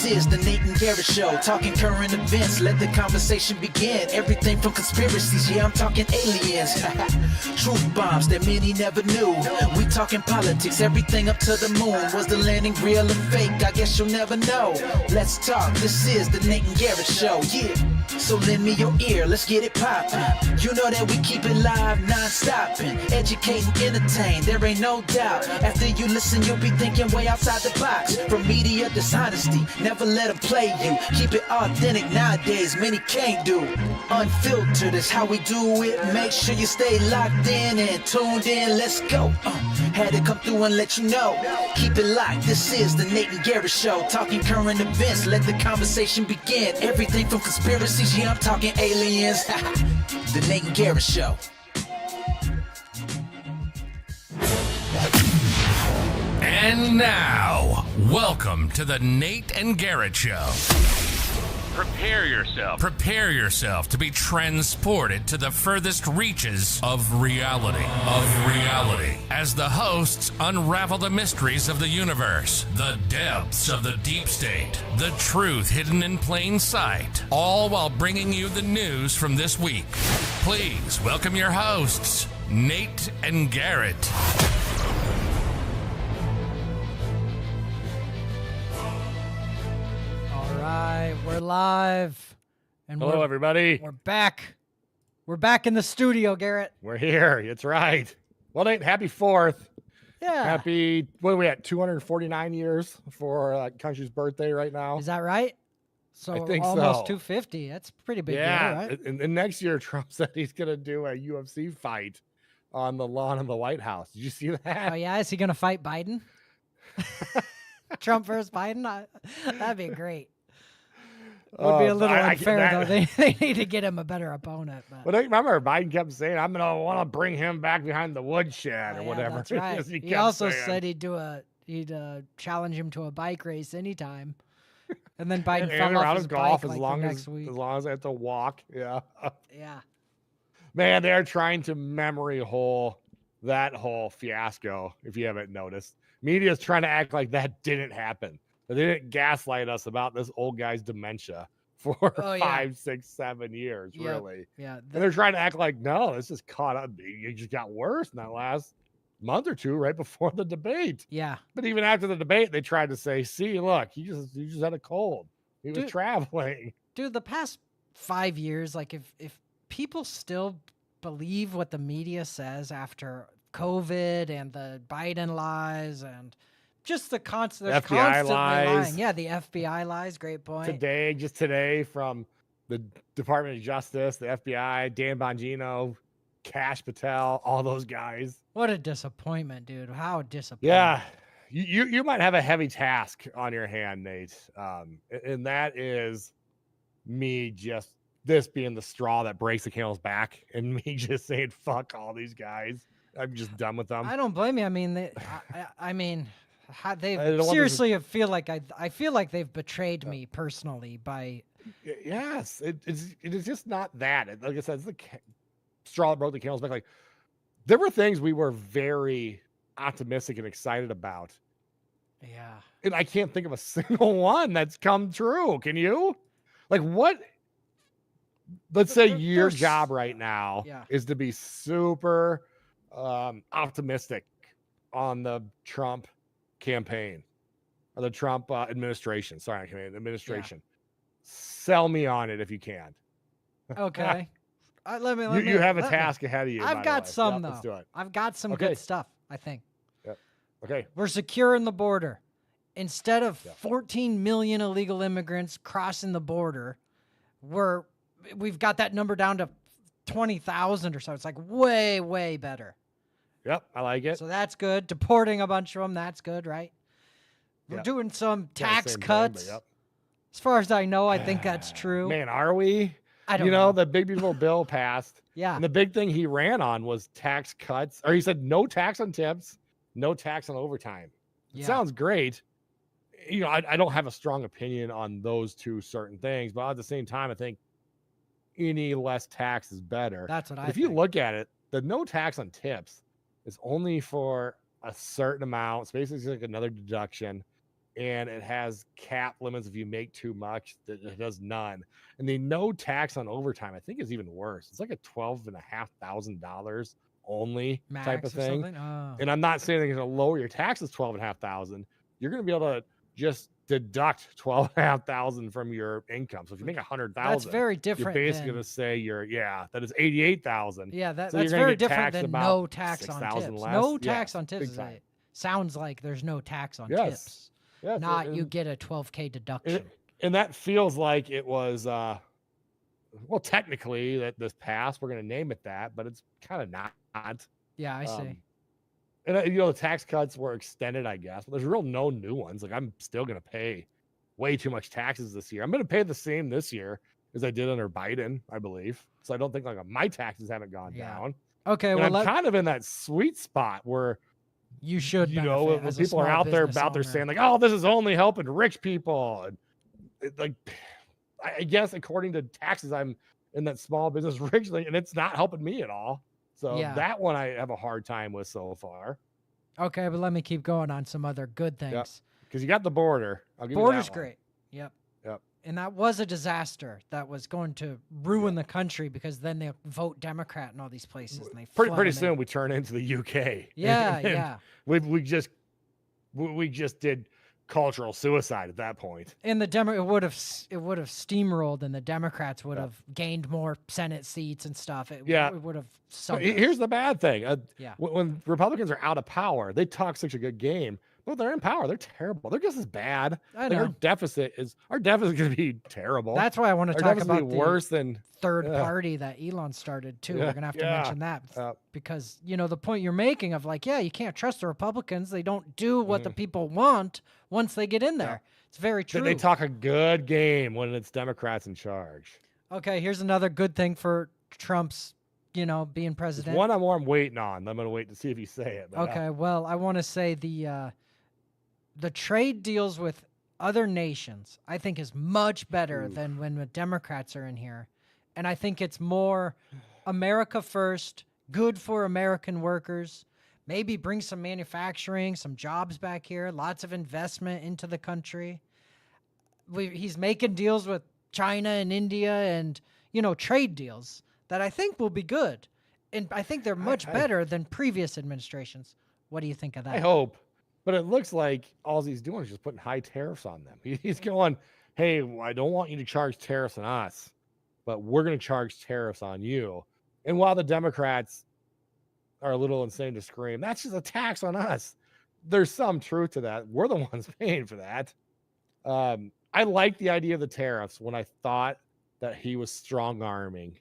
is the Nate and Garrett Show. Talking current events, let the conversation begin. Everything from conspiracies, yeah, I'm talking aliens. Truth bombs that many never knew. We talking politics, everything up to the moon. Was the landing real or fake? I guess you'll never know. Let's talk, this is the Nate and Garrett Show, yeah. So lend me your ear, let's get it poppin'. You know that we keep it live, non-stopping. Educating, entertain, there ain't no doubt. After you listen, you'll be thinking way outside the box. From media dishonesty, never let them play you. Keep it authentic nowadays, many can't do. Unfiltered is how we do it. Make sure you stay locked in and tuned in, let's go. Had to come through and let you know. Keep it locked, this is the Nate and Garrett Show. Talking current events, let the conversation begin. Everything from conspiracies, yeah, I'm talking aliens. The Nate and Garrett Show. And now, welcome to the Nate and Garrett Show. Prepare yourself. Prepare yourself to be transported to the furthest reaches of reality. As the hosts unravel the mysteries of the universe, the depths of the deep state, the truth hidden in plain sight, all while bringing you the news from this week. Please welcome your hosts, Nate and Garrett. We're live. And Hello, everybody. We're back. We're back in the studio, Garrett. We're here. It's right. Well, Nate, happy 4th. Yeah. Happy, what are we at, 249 years for country's birthday right now? Is that right? So I think almost so. 250. That's a pretty big deal, right? And next year, Trump said he's going to do a UFC fight on the lawn of the White House. Did you see that? Oh, yeah? Is he going to fight Biden? Trump versus Biden? That'd be great. Would be a little unfair, though. They need to get him a better opponent. But I remember Biden kept saying, I'm going to want to bring him back behind the woodshed or whatever. That's right. He also said he'd challenge him to a bike race anytime. And then Biden fell off his golf bike as long next week. As long as I have to walk. Yeah. Yeah. Man, they're trying to memory hole that whole fiasco, if you haven't noticed. Media's trying to act like that didn't happen. They didn't gaslight us about this old guy's dementia for 5, 6, 7 years, really. Yeah. And they're trying to act like, no, this just caught up. It just got worse in that last month or two right before the debate. Yeah. But even after the debate, they tried to say, see, look, he just had a cold. He was traveling. Dude, the past 5 years, like if people still believe what the media says after COVID and the Biden lies and just the constant FBI lies. lying. Yeah, the FBI lies. Great point. Today, from the Department of Justice, the FBI, Dan Bongino, Kash Patel, all those guys. What a disappointment, dude. How disappointing. Yeah. You might have a heavy task on your hand, Nate. And that is me just this being the straw that breaks the camel's back and me just saying, fuck all these guys. I'm just done with them. I don't blame you. I mean, they seriously feel like I feel like they've betrayed me personally by. Yes, it is just not that. Like I said, it's the straw that broke the camel's back. Like there were things we were very optimistic and excited about. Yeah, and I can't think of a single one that's come true. Can you? Like what? Let's say your job right now is to be super optimistic on the Trump campaign or the Trump administration. Sorry, administration. Yeah. Sell me on it if you can. Okay. You have a task ahead of you. I've got some though. Let's do it. I've got some good stuff, I think. Yep. Okay. We're securing the border. Instead of 14 million illegal immigrants crossing the border, we've got that number down to 20,000 or so. It's like way, way better. Yep, I like it. So that's good. Deporting a bunch of them, that's good, right? We're doing some tax cuts. As far as I know, I think that's true. Man, are we? I don't know. The big beautiful bill passed. Yeah. And the big thing he ran on was tax cuts. Or he said no tax on tips, no tax on overtime. It sounds great. I don't have a strong opinion on those two certain things, but at the same time, I think any less tax is better. That's what I think. If you look at it, the no tax on tips is only for a certain amount. It's basically like another deduction. and it has cap limits if you make too much. It does none. And the no tax on overtime, I think, is even worse. It's like a $12,500 only Max type of thing. Oh. And I'm not saying they're going to lower your taxes $12,500. You're going to be able to just deduct $12,500 from your income. So if you make $100,000, that's very different. You're basically going to say that is $88,000. Yeah, so that's very different than no tax on tips. Less. No tax on tips sounds like there's no tax on tips. Yes, not you get a $12K deduction. And that feels like it was, well, technically that this passed, we're going to name it that, but it's kind of not. Yeah, I see. And the tax cuts were extended, I guess, but there's no new ones. Like I'm still going to pay way too much taxes this year. I'm going to pay the same this year as I did under Biden, I believe. So I don't think my taxes haven't gone down. Okay, and I'm kind of in that sweet spot where you should, when people are out there saying like, "Oh, this is only helping rich people," and I guess according to taxes, I'm in that small business rich thing, and it's not helping me at all. So that one I have a hard time with so far. Okay, but let me keep going on some other good things. Because you got the border. Border's great. Yep. Yep. And that was a disaster that was going to ruin the country because then they vote Democrat in all these places. And they pretty soon we turn into the UK. Yeah, We just did cultural suicide at that point. And it would have steamrolled, and the Democrats would have gained more Senate seats and stuff. It would have. Here's the bad thing. When Republicans are out of power, they talk such a good game. Well, they're in power. They're terrible. They're just as bad. I know. Our deficit is going to be terrible. That's why I want to talk about worse than third party that Elon started too. We're gonna have to mention that because the point you're making of you can't trust the Republicans. They don't do what the people want once they get in there. It's very true. They talk a good game when it's Democrats in charge. Okay, here's another good thing for Trump's being president. There's one I'm waiting on. I'm gonna wait to see if you say it. Okay, well, I want to say the trade deals with other nations, I think, is much better than when the Democrats are in here. And I think it's more America first, good for American workers, maybe bring some manufacturing, some jobs back here, lots of investment into the country. He's making deals with China and India and, trade deals that I think will be good. And I think they're much better than previous administrations. What do you think of that? I hope. But it looks like all he's doing is just putting high tariffs on them. He's going, hey, I don't want you to charge tariffs on us, but we're going to charge tariffs on you. And while the Democrats are a little insane to scream, that's just a tax on us. There's some truth to that. We're the ones paying for that. I like the idea of the tariffs when I thought that he was strong-arming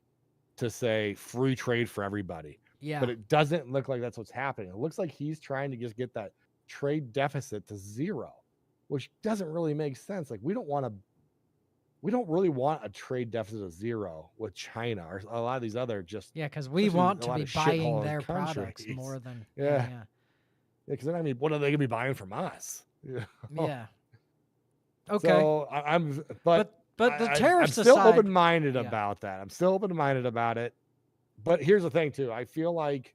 to say free trade for everybody. Yeah. But it doesn't look like that's what's happening. It looks like he's trying to just get that trade deficit to zero, which doesn't really make sense. Like we don't really want a trade deficit of zero with China or a lot of these other because we want to be buying their products more than because they're not gonna be, what are they gonna be buying from us? Yeah. Okay. So but the tariffs I'm still open-minded about that. I'm still open-minded about it. But here's the thing too. I feel like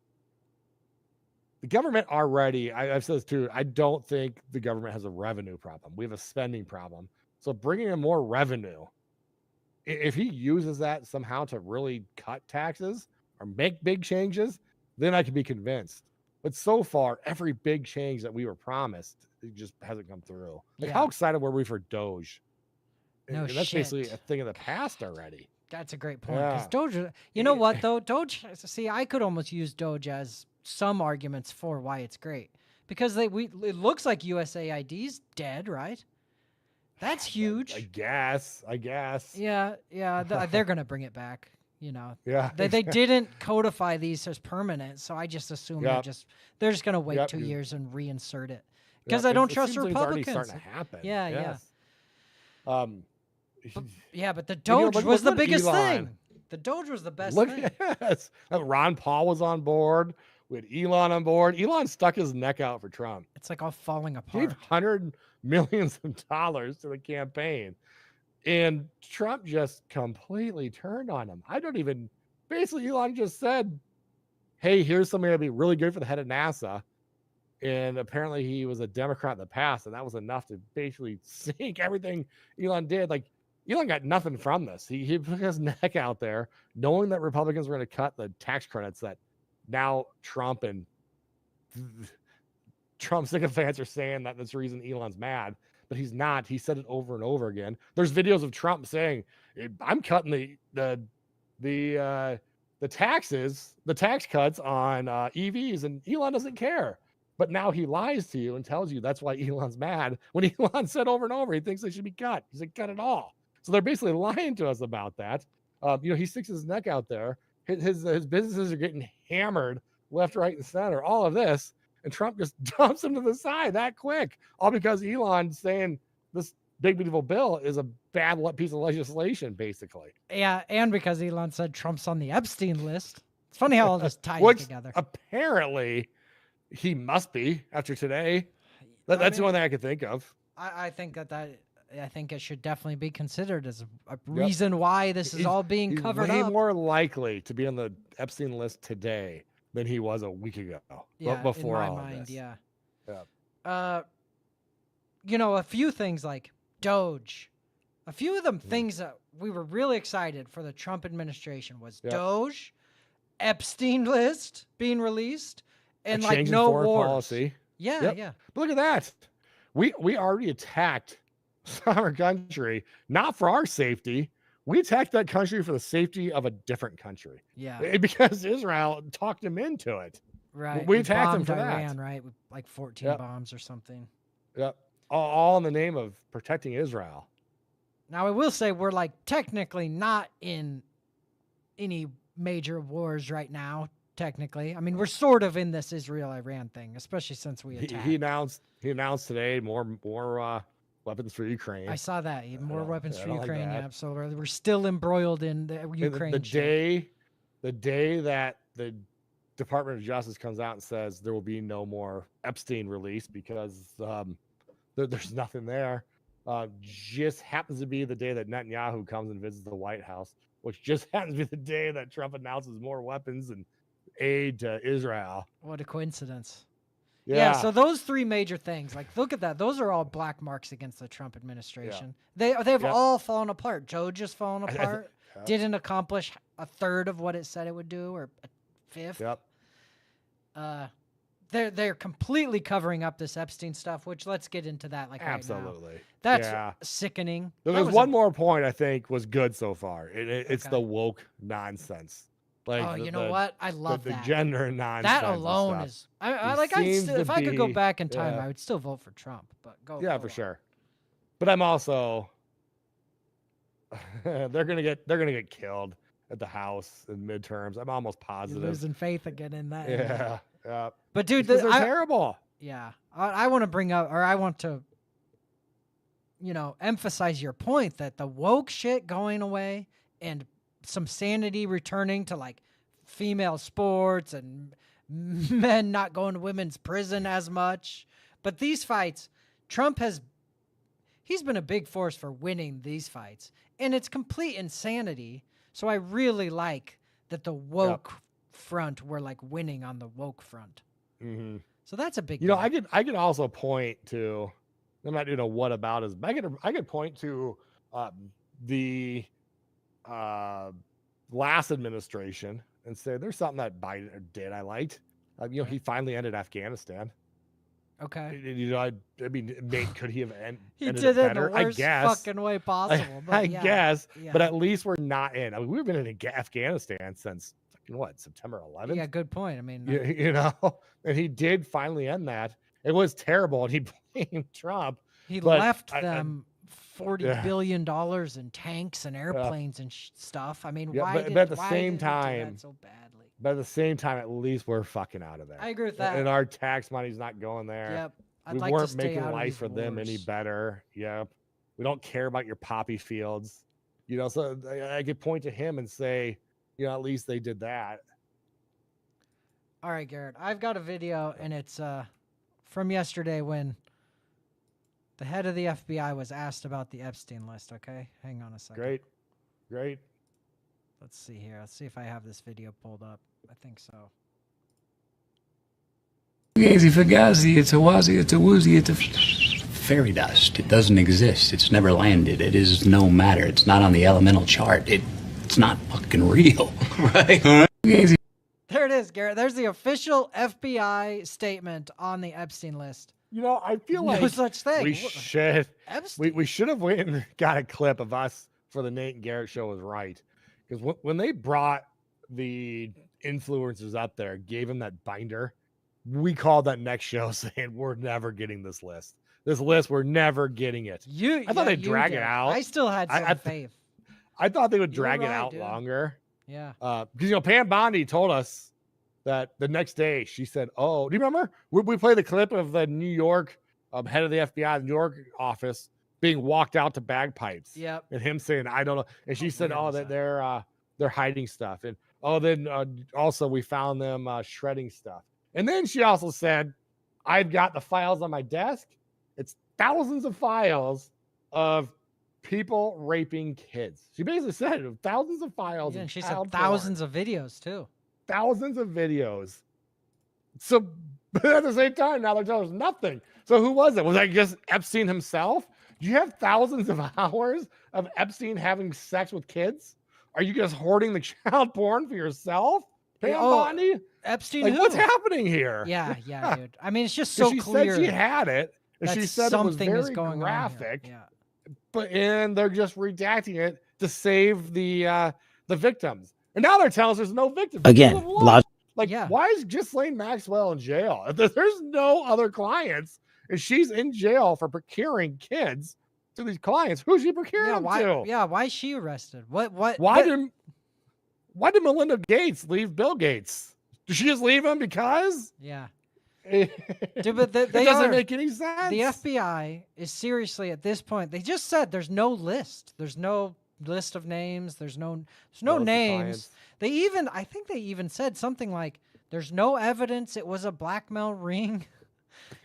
the government already, I've said this too, I don't think the government has a revenue problem. We have a spending problem. So bringing in more revenue, if he uses that somehow to really cut taxes or make big changes, then I could be convinced. But so far, every big change that we were promised, it just hasn't come through. Like how excited were we for Doge? No, that's basically a thing of the past already. That's a great point. Because Doge, you know what though? Doge, see, I could almost use Doge as some arguments for why it's great. Because it looks like USAID's dead, right? That's huge. I guess. Yeah, they're gonna bring it back. Yeah. They didn't codify these as permanent, so I just assume they're just gonna wait 2 years and reinsert it because I don't trust Republicans. It's starting to happen. Yeah. Yeah. But the Doge was the biggest thing. The Doge was the best thing. Yes. Ron Paul was on board. We had Elon on board. Elon stuck his neck out for Trump. It's like all falling apart. Gave $100 million to the campaign. And Trump just completely turned on him. Basically Elon just said, hey, here's somebody that'd be really good for the head of NASA. And apparently he was a Democrat in the past, and that was enough to basically sink everything Elon did. Like, Elon got nothing from this. He put his neck out there knowing that Republicans were going to cut the tax credits that now Trump and Trump sycophants are saying that that's the reason Elon's mad, but he's not. He said it over and over again. There's videos of Trump saying, I'm cutting the taxes, the tax cuts on EVs, and Elon doesn't care. But now he lies to you and tells you that's why Elon's mad. When Elon said over and over, he thinks they should be cut. He's like, cut it all. So they're basically lying to us about that. He sticks his neck out there. His businesses are getting hammered left, right, and center. All of this, and Trump just dumps him to the side that quick, all because Elon's saying this big beautiful bill is a bad piece of legislation, basically. Yeah, and because Elon said Trump's on the Epstein list. It's funny how all this ties together. Apparently, he must be after today. That's the only thing I could think of. I think I think it should definitely be considered as a reason why this is all being covered up. He's up. more likely to be on the Epstein list today than he was a week ago. Yeah, before in my all mind, of this. Yeah. A few things like Doge. A few of them things that we were really excited for the Trump administration was Doge, Epstein list being released, and like no wars. Policy. Yeah, yeah. But look at that. We already attacked our country, not for our safety. We attacked that country for the safety of a different country. Yeah. Because Israel talked him into it. Right. We attacked them for Iran, that. right? With like 14 bombs or something. Yep. All in the name of protecting Israel. Now, I will say we're like technically not in any major wars right now. Technically, I mean, we're sort of in this Israel-Iran thing, especially since we attacked. He announced today more weapons for Ukraine. I saw that. More weapons for Ukraine. Like so we're still embroiled in the Ukraine. The day that the Department of Justice comes out and says there will be no more Epstein release because there's nothing there, just happens to be the day that Netanyahu comes and visits the White House, which just happens to be the day that Trump announces more weapons and aid to Israel. What a coincidence. Yeah, so those three major things, like look at that. Those are all black marks against the Trump administration. They've all fallen apart. Doge just fallen apart. Didn't accomplish a third of what it said it would do, or a fifth. They're completely covering up this Epstein stuff, which let's get into that absolutely. Right now. That's sickening. There's one more point I think was good so far. It's the woke nonsense. Like you know what? I love the that. gender nonsense. That alone is. If I could go back in time, I would still vote for Trump. But for sure. But I'm also. they're gonna get killed at the House in midterms. I'm almost positive. You're losing faith again in that. Yeah. But dude, they're terrible. Yeah, I want to bring up, or I want to, emphasize your point that the woke shit going away and some sanity returning to like female sports and men not going to women's prison as much. But these fights, he's been a big force for winning these fights, and it's complete insanity. So I really like that the woke front were like winning on the woke front. Mm-hmm. So that's a big deal. I could also point to, I'm not doing a what about is, but I could point to the last administration and say there's something that Biden did I liked. He finally ended Afghanistan. Okay. I mean, could he have ended he did it better? in the worst fucking way possible. But I guess, but at least we're not in. I mean, we've been in Afghanistan since September 11th. Yeah, good point. I mean, and he did finally end that. It was terrible, and he blamed Trump. He left them $40 billion in tanks and airplanes and stuff. I mean, why did he do that so badly? But at the same time, at least we're fucking out of there. I agree with that. And our tax money's not going there. Yep. We weren't making life for them any better. Yep. We don't care about your poppy fields. So I could point to him and say, at least they did that. All right, Garrett. I've got a video, and it's from yesterday when the head of the FBI was asked about the Epstein list, okay? Hang on a second. Great. Let's see here. Let's see if I have this video pulled up. I think so. Gazy, Fugazi, it's a wazi, it's a woozy, it's a fairy dust. It doesn't exist. It's never landed. It is no matter. It's not on the elemental chart. It's not fucking real. Right? Gazy. There it is, Garrett. There's the official FBI statement on the Epstein list. I feel like no such thing. We should Epstein. we should have went and got a clip of us for the Nate and Garrett show was right. Because when they brought the influencers up there, gave them that binder, we called that next show saying we're never getting this list. This list, we're never getting it. I thought they'd drag it out. I still had some faith. I thought they would drag it out longer. Yeah. Because Pam Bondi told us that the next day she said, "Oh, do you remember? We played the clip of the New York head of the FBI, the New York office, being walked out to bagpipes. Yep. And him saying, I don't know. And she said, oh, that they're hiding stuff. And then also we found them shredding stuff. And then she also said, I've got the files on my desk. It's thousands of files of people raping kids. She basically said thousands of files. Yeah, and she said thousands of videos too. Thousands of videos. So but at the same time, now they're telling us nothing. So who was it? Was that just Epstein himself? Do you have thousands of hours of Epstein having sex with kids? Are you just hoarding the child porn for yourself? Pam Bondi? Epstein, like, what's happening here? Yeah, dude. I mean, it's just so clear. She said she had it, and she said it was very going graphic. Yeah. And they're just redacting it to save the victims. And now they're telling us there's no victims. Again, why is Ghislaine Maxwell in jail? There's no other clients, and she's in jail for procuring kids to these clients. Who's she procuring them to? Yeah, why is she arrested? Why did Melinda Gates leave Bill Gates? Did she just leave him because? Yeah. Dude, but it doesn't make any sense. The FBI is seriously at this point. They just said there's no list. There's no list of names. There's no names. I think they even said something like, "There's no evidence it was a blackmail ring."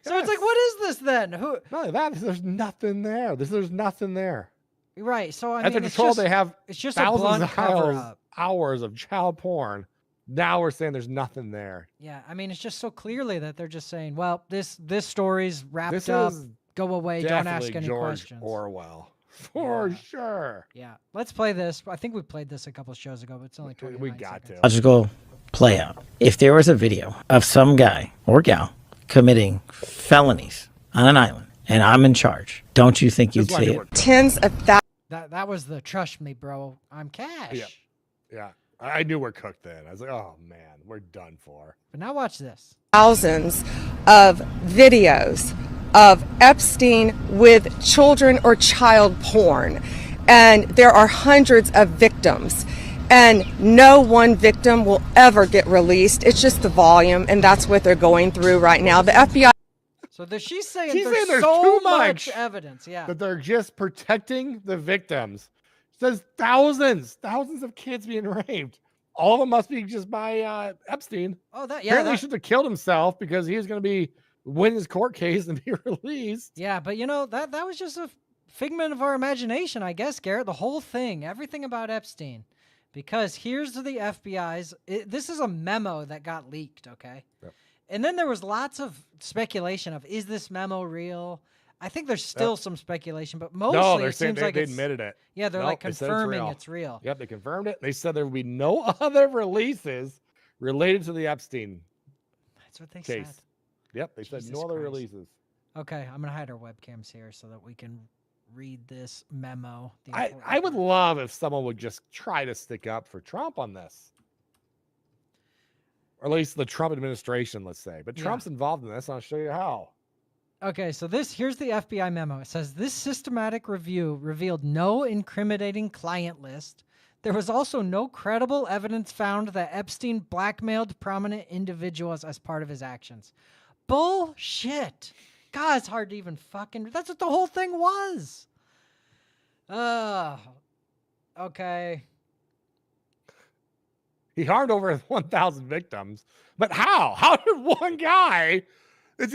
So it's like, what is this then? Who? No, there's nothing there. There's nothing there. Right. So I mean, they're told they have it's just thousands of hours of child porn. Now we're saying there's nothing there. Yeah, I mean, it's just so clearly that they're just saying, well, this story's wrapped up. Go away. Don't ask any questions. Orwell, for sure. Yeah. Let's play this. I think we played this a couple of shows ago, but it's only 29 We got seconds. to. Logical play out. If there was a video of some guy or gal committing felonies on an island and I'm in charge, don't you think you'd see it? Tens of thousands. That was the trust me, bro. I'm cash. Yeah. I knew we're cooked then. I was like, oh man, we're done for. But now watch this. Thousands of videos of Epstein with children or child porn. And there are hundreds of victims. And no one victim will ever get released. It's just the volume, and that's what they're going through right now. The FBI. So she's saying there's so too much evidence. Yeah. That they're just protecting the victims. It says thousands of kids being raped. All of them must be just by Epstein. Oh, Apparently he should have killed himself because he was going to be win his court case and be released. Yeah, but that was just a figment of our imagination, I guess, Garrett. The whole thing, everything about Epstein. Because here's the FBI's. This is a memo that got leaked, okay? Yep. And then there was lots of speculation of, is this memo real? I think there's still some speculation, but mostly it seems like they admitted it. Yeah, they're like confirming it's real. Yep, they confirmed it. They said there would be no other releases related to the Epstein That's what they case. said. Yep, they said no other releases. Okay, I'm going to hide our webcams here so that we can read this memo. I would love if someone would just try to stick up for Trump on this. Or at least the Trump administration, let's say. But Trump's involved in this, and I'll show you how. Okay, so here's the FBI memo. It says, this systematic review revealed no incriminating client list. There was also no credible evidence found that Epstein blackmailed prominent individuals as part of his actions. Bullshit. God, it's hard to even that's what the whole thing was. Okay. He harmed over 1,000 victims. But how? How did one guy... So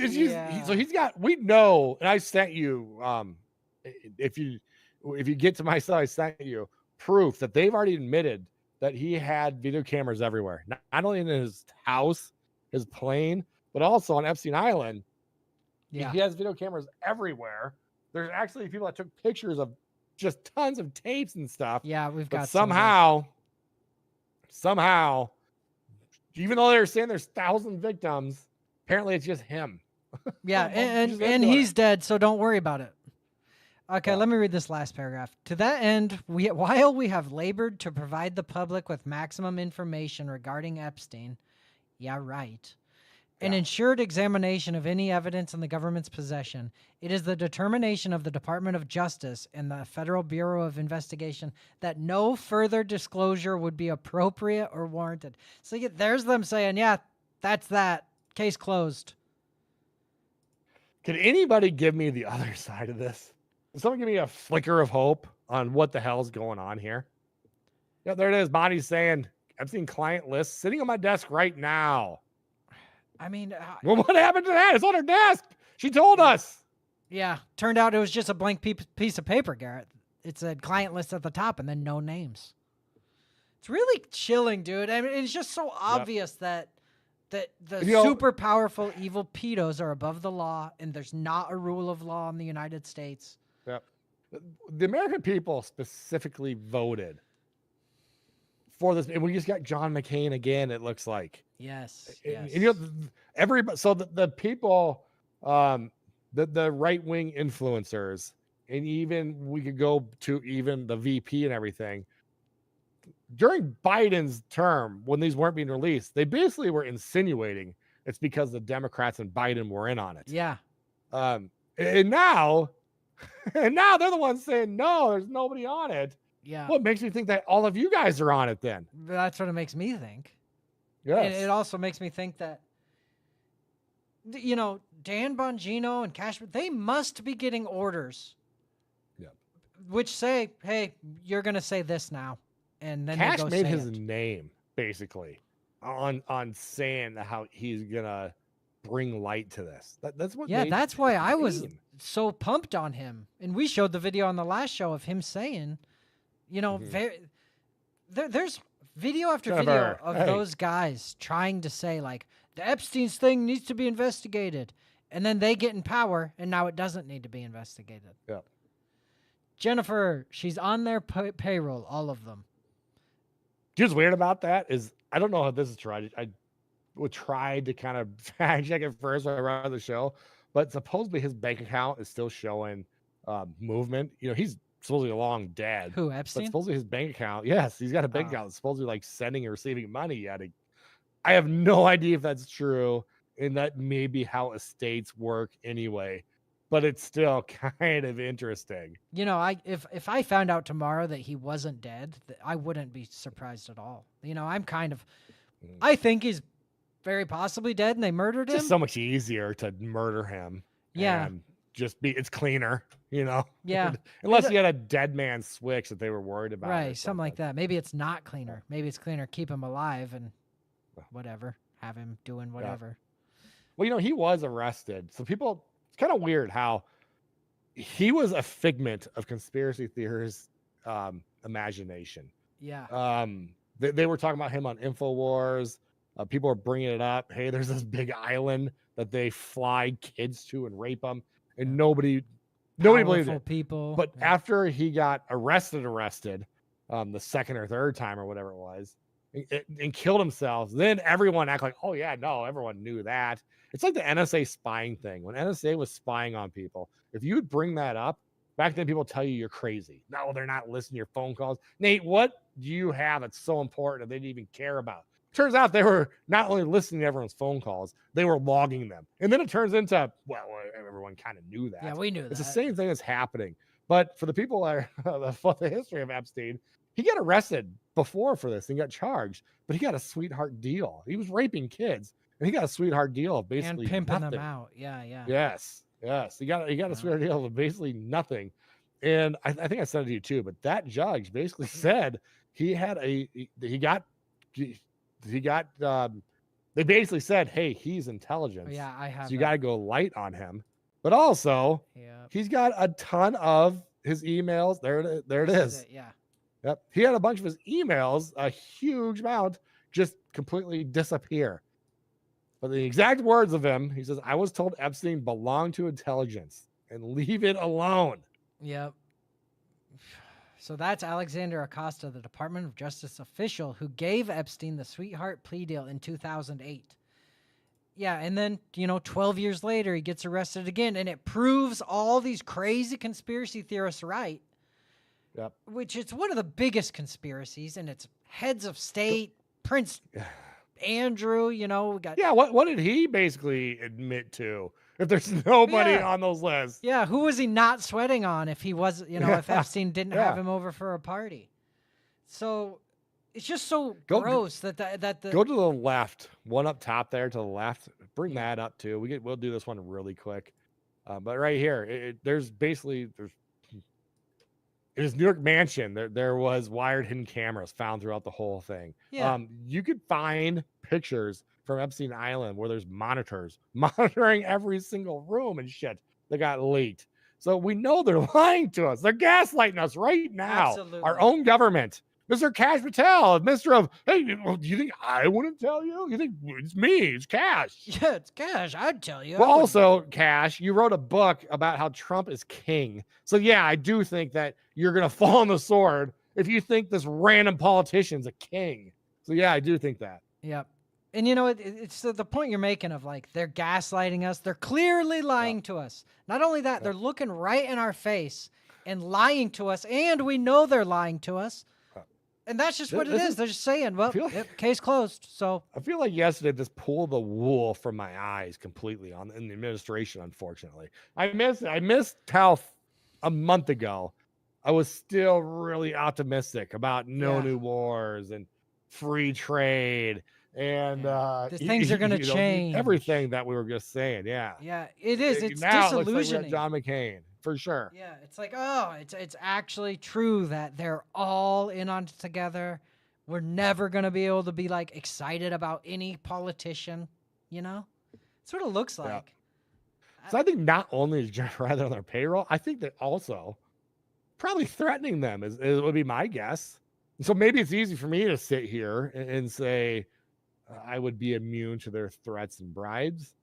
he's got, we know, and I sent you, if you get to my site, I sent you proof that they've already admitted that he had video cameras everywhere. Not only in his house, his plane, but also on Epstein Island, Yeah. he has video cameras everywhere. There's actually people that took pictures of just tons of tapes and stuff. Yeah, we've got somehow, even though they're saying there's 1,000 victims, apparently it's just him. Yeah, and he's dead, so don't worry about it. Okay, let me read this last paragraph. To that end, while we have labored to provide the public with maximum information regarding Epstein, an ensured examination of any evidence in the government's possession, it is the determination of the Department of Justice and the Federal Bureau of Investigation that no further disclosure would be appropriate or warranted. So there's them saying, yeah, that's that. Case closed. Could anybody give me the other side of this? Can someone give me a flicker of hope on what the hell's going on here? Yeah, there it is. Bonnie's saying, Epstein client list sitting on my desk right now. I mean, well, what happened to that? It's on her desk. She told us. Yeah, turned out it was just a blank piece of paper, Garrett. It said client list at the top and then no names. It's really chilling, dude. I mean, it's just so obvious that the super powerful evil pedos are above the law, and there's not a rule of law in the United States. Yep. The American people specifically voted for this, and we just got John McCain again. It looks like yes. And everybody. So the people, the right wing influencers, and even we could go to even the VP and everything. During Biden's term, when these weren't being released, they basically were insinuating it's because the Democrats and Biden were in on it. Yeah. And now they're the ones saying no, there's nobody on it. Yeah. What makes me think that all of you guys are on it then? That's what it makes me think. Yes. And it also makes me think that, Dan Bongino and Cashman, they must be getting orders. Yep. Which say, hey, you're going to say this now. And then Cash they go made say his it. name basically on saying how he's going to bring light to this. That's what. Yeah, that's why I was so pumped on him. And we showed the video on the last show of him saying, there's video after video of those guys trying to say, like, the Epstein's thing needs to be investigated. And then they get in power, and now it doesn't need to be investigated. Yeah. Jennifer, she's on their payroll, all of them. What's weird about that is, I don't know how this is true. I would try to kind of fact check it first when I run the show, but supposedly his bank account is still showing movement. He's supposedly long dead. Who, Epstein? But supposedly his bank account, yes, he's got a bank account that's supposedly like sending and receiving money yet. I have no idea if that's true, and that may be how estates work anyway. But it's still kind of interesting. If I found out tomorrow that he wasn't dead, I wouldn't be surprised at all. I think he's very possibly dead and they murdered him. It's just so much easier to murder him. Yeah. And it's cleaner, Yeah. Unless you had a dead man switch that they were worried about. Right. Something like that. Maybe it's not cleaner. Maybe it's cleaner. Keep him alive and whatever. Have him doing whatever. Yeah. Well, he was arrested. So it's kind of weird how he was a figment of conspiracy theorists' imagination. Yeah. They were talking about him on InfoWars. People were bringing it up. Hey, there's this big island that they fly kids to and rape them, and nobody believed it. People. But after he got arrested, the second or third time or whatever it was, and killed himself, then everyone acted like, oh yeah, no, everyone knew that. It's like the NSA spying thing. When NSA was spying on people, if you would bring that up, back then people tell you you're crazy. No, they're not listening to your phone calls. Nate, what do you have that's so important that they didn't even care about? Turns out they were not only listening to everyone's phone calls, they were logging them. And then it turns into, well, everyone kind of knew that. Yeah, we knew that. It's the same thing that's happening. But for the people that are the history of Epstein, he got arrested before for this and got charged, but he got a sweetheart deal. He was raping kids, and he got a sweetheart deal of basically and pimping nothing. them out. Yeah. Yes. He got a sweetheart deal of basically nothing. And I think I said it to you too, but that judge basically said they basically said, hey, he's intelligence. Yeah, I have. So you got to go light on him. But also, he's got a ton of his emails. There it is. Yeah. Yep. He had a bunch of his emails, a huge amount, just completely disappear. But the exact words of him, he says, I was told Epstein belonged to intelligence and leave it alone. Yep. So that's Alexander Acosta, the Department of Justice official who gave Epstein the sweetheart plea deal in 2008. Yeah, and then, 12 years later, he gets arrested again, and it proves all these crazy conspiracy theorists right. Yep. Which it's one of the biggest conspiracies, and it's heads of state, Prince Andrew, we got... Yeah, what did he basically admit to? If there's nobody on those lists. Yeah, who was he not sweating on if he was, if Epstein didn't have him over for a party? So it's just so gross that the go to the left, one up top there to the left. Bring that up too. We'll do this one really quick. But right here, there's his New York mansion. There was wired hidden cameras found throughout the whole thing. Yeah. You could find pictures from Epstein Island where there's monitors monitoring every single room and shit that got leaked. So we know they're lying to us. They're gaslighting us right now. Absolutely. Our own government. Mr. Cash Patel, Mr. of, hey, do you think I wouldn't tell you? You think it's me? It's Cash. Yeah, it's Cash. I'd tell you. Well, also, Cash, you wrote a book about how Trump is king. So, yeah, I do think that you're going to fall on the sword if you think this random politician's a king. So, yeah, I do think that. Yep. And, it's the point you're making of, they're gaslighting us. They're clearly lying to us. Not only that, they're looking right in our face and lying to us, and we know they're lying to us. And that's just what it is. They're just saying, well, case closed. So I feel like yesterday this pulled the wool from my eyes completely in the administration, unfortunately. I missed how a month ago I was still really optimistic about no new wars and free trade and things are going to change. Everything that we were just saying. Yeah. Yeah, it is. It's now disillusioning. It looks like John McCain. For sure. Yeah, it's like, it's actually true that they're all in on it together. We're never going to be able to be excited about any politician, That's what it looks like. So I think not only is Jeff Rather on their payroll, I think that also probably threatening them would be my guess. So maybe it's easy for me to sit here and say I would be immune to their threats and bribes.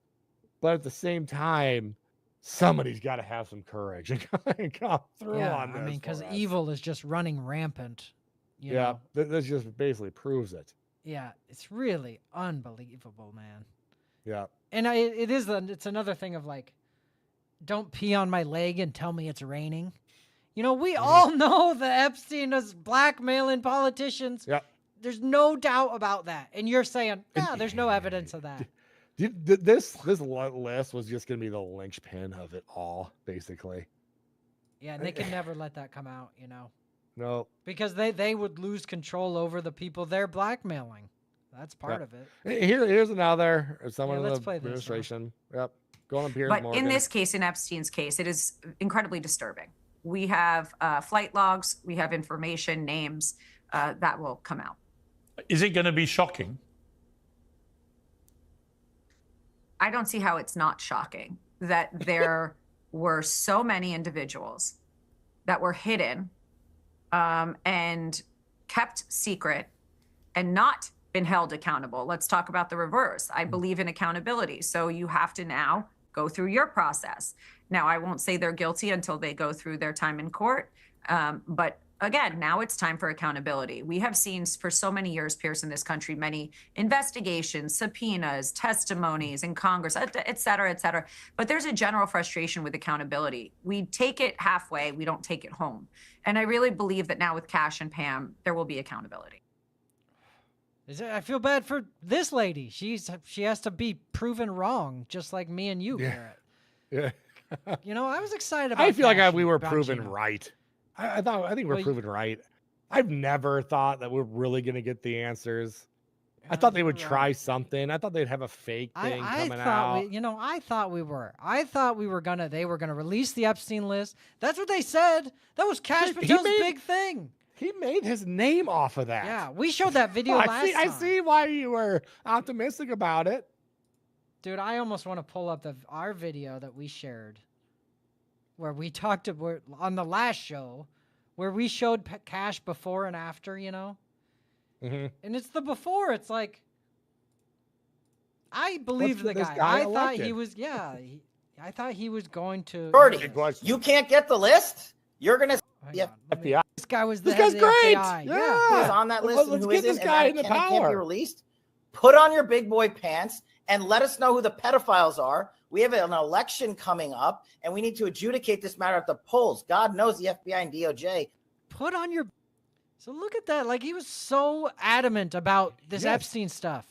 But at the same time, somebody's got to have some courage and come through on this. Because evil is just running rampant. You know? This just basically proves it. Yeah, it's really unbelievable, man. Yeah. And it's another thing of don't pee on my leg and tell me it's raining. We all know that Epstein is blackmailing politicians. Yeah. There's no doubt about that. And you're saying, there's no evidence of that. This list was just going to be the linchpin of it all, basically. Yeah, and they can never let that come out, No. Because they would lose control over the people they're blackmailing. That's part of it. Here's another someone in the This, administration. Yep. Going up here. But in this case, in Epstein's case, it is incredibly disturbing. We have flight logs, we have information, names that will come out. Is it going to be shocking? I don't see how it's not shocking that there were so many individuals that were hidden and kept secret and not been held accountable. Let's talk about the reverse. I believe in accountability. So you have to now go through your process. Now, I won't say they're guilty until they go through their time in court. But again, now it's time for accountability. We have seen for so many years, Pierce, in this country, many investigations, subpoenas, testimonies in Congress, et cetera, et cetera. But there's a general frustration with accountability. We take it halfway, we don't take it home. And I really believe that now with Cash and Pam, there will be accountability. I feel bad for this lady. She has to be proven wrong, just like me and you, Garrett. Yeah. I was excited about I feel like we were Bongino. proven right. I think we're proven right. I've never thought that we're really going to get the answers. I thought they would try something. I thought they'd have a fake thing coming out. I thought we were. I thought they were gonna release the Epstein list. That's what they said. That was Cash Patel's big thing. He made his name off of that. Yeah, we showed that video last time. I see why you were optimistic about it. Dude, I almost want to pull up our video that we shared where we talked about on the last show where we showed Cash before and after, Mm-hmm. And it's the before. It's like, I believed the guy. I thought he was. Yeah, I thought he was going to. Jordy, you can't get the list. You're gonna. FBI. This guy was the this head guy's of the great. FBI. Yeah. Who's on that list and Let's who get isn't, this guy and in the can't be power. released. Put on your big boy pants and let us know who the pedophiles are. We have an election coming up, and we need to adjudicate this matter at the polls. God knows the FBI and DOJ. Put on your. So look at that. Like, he was so adamant about this Epstein stuff.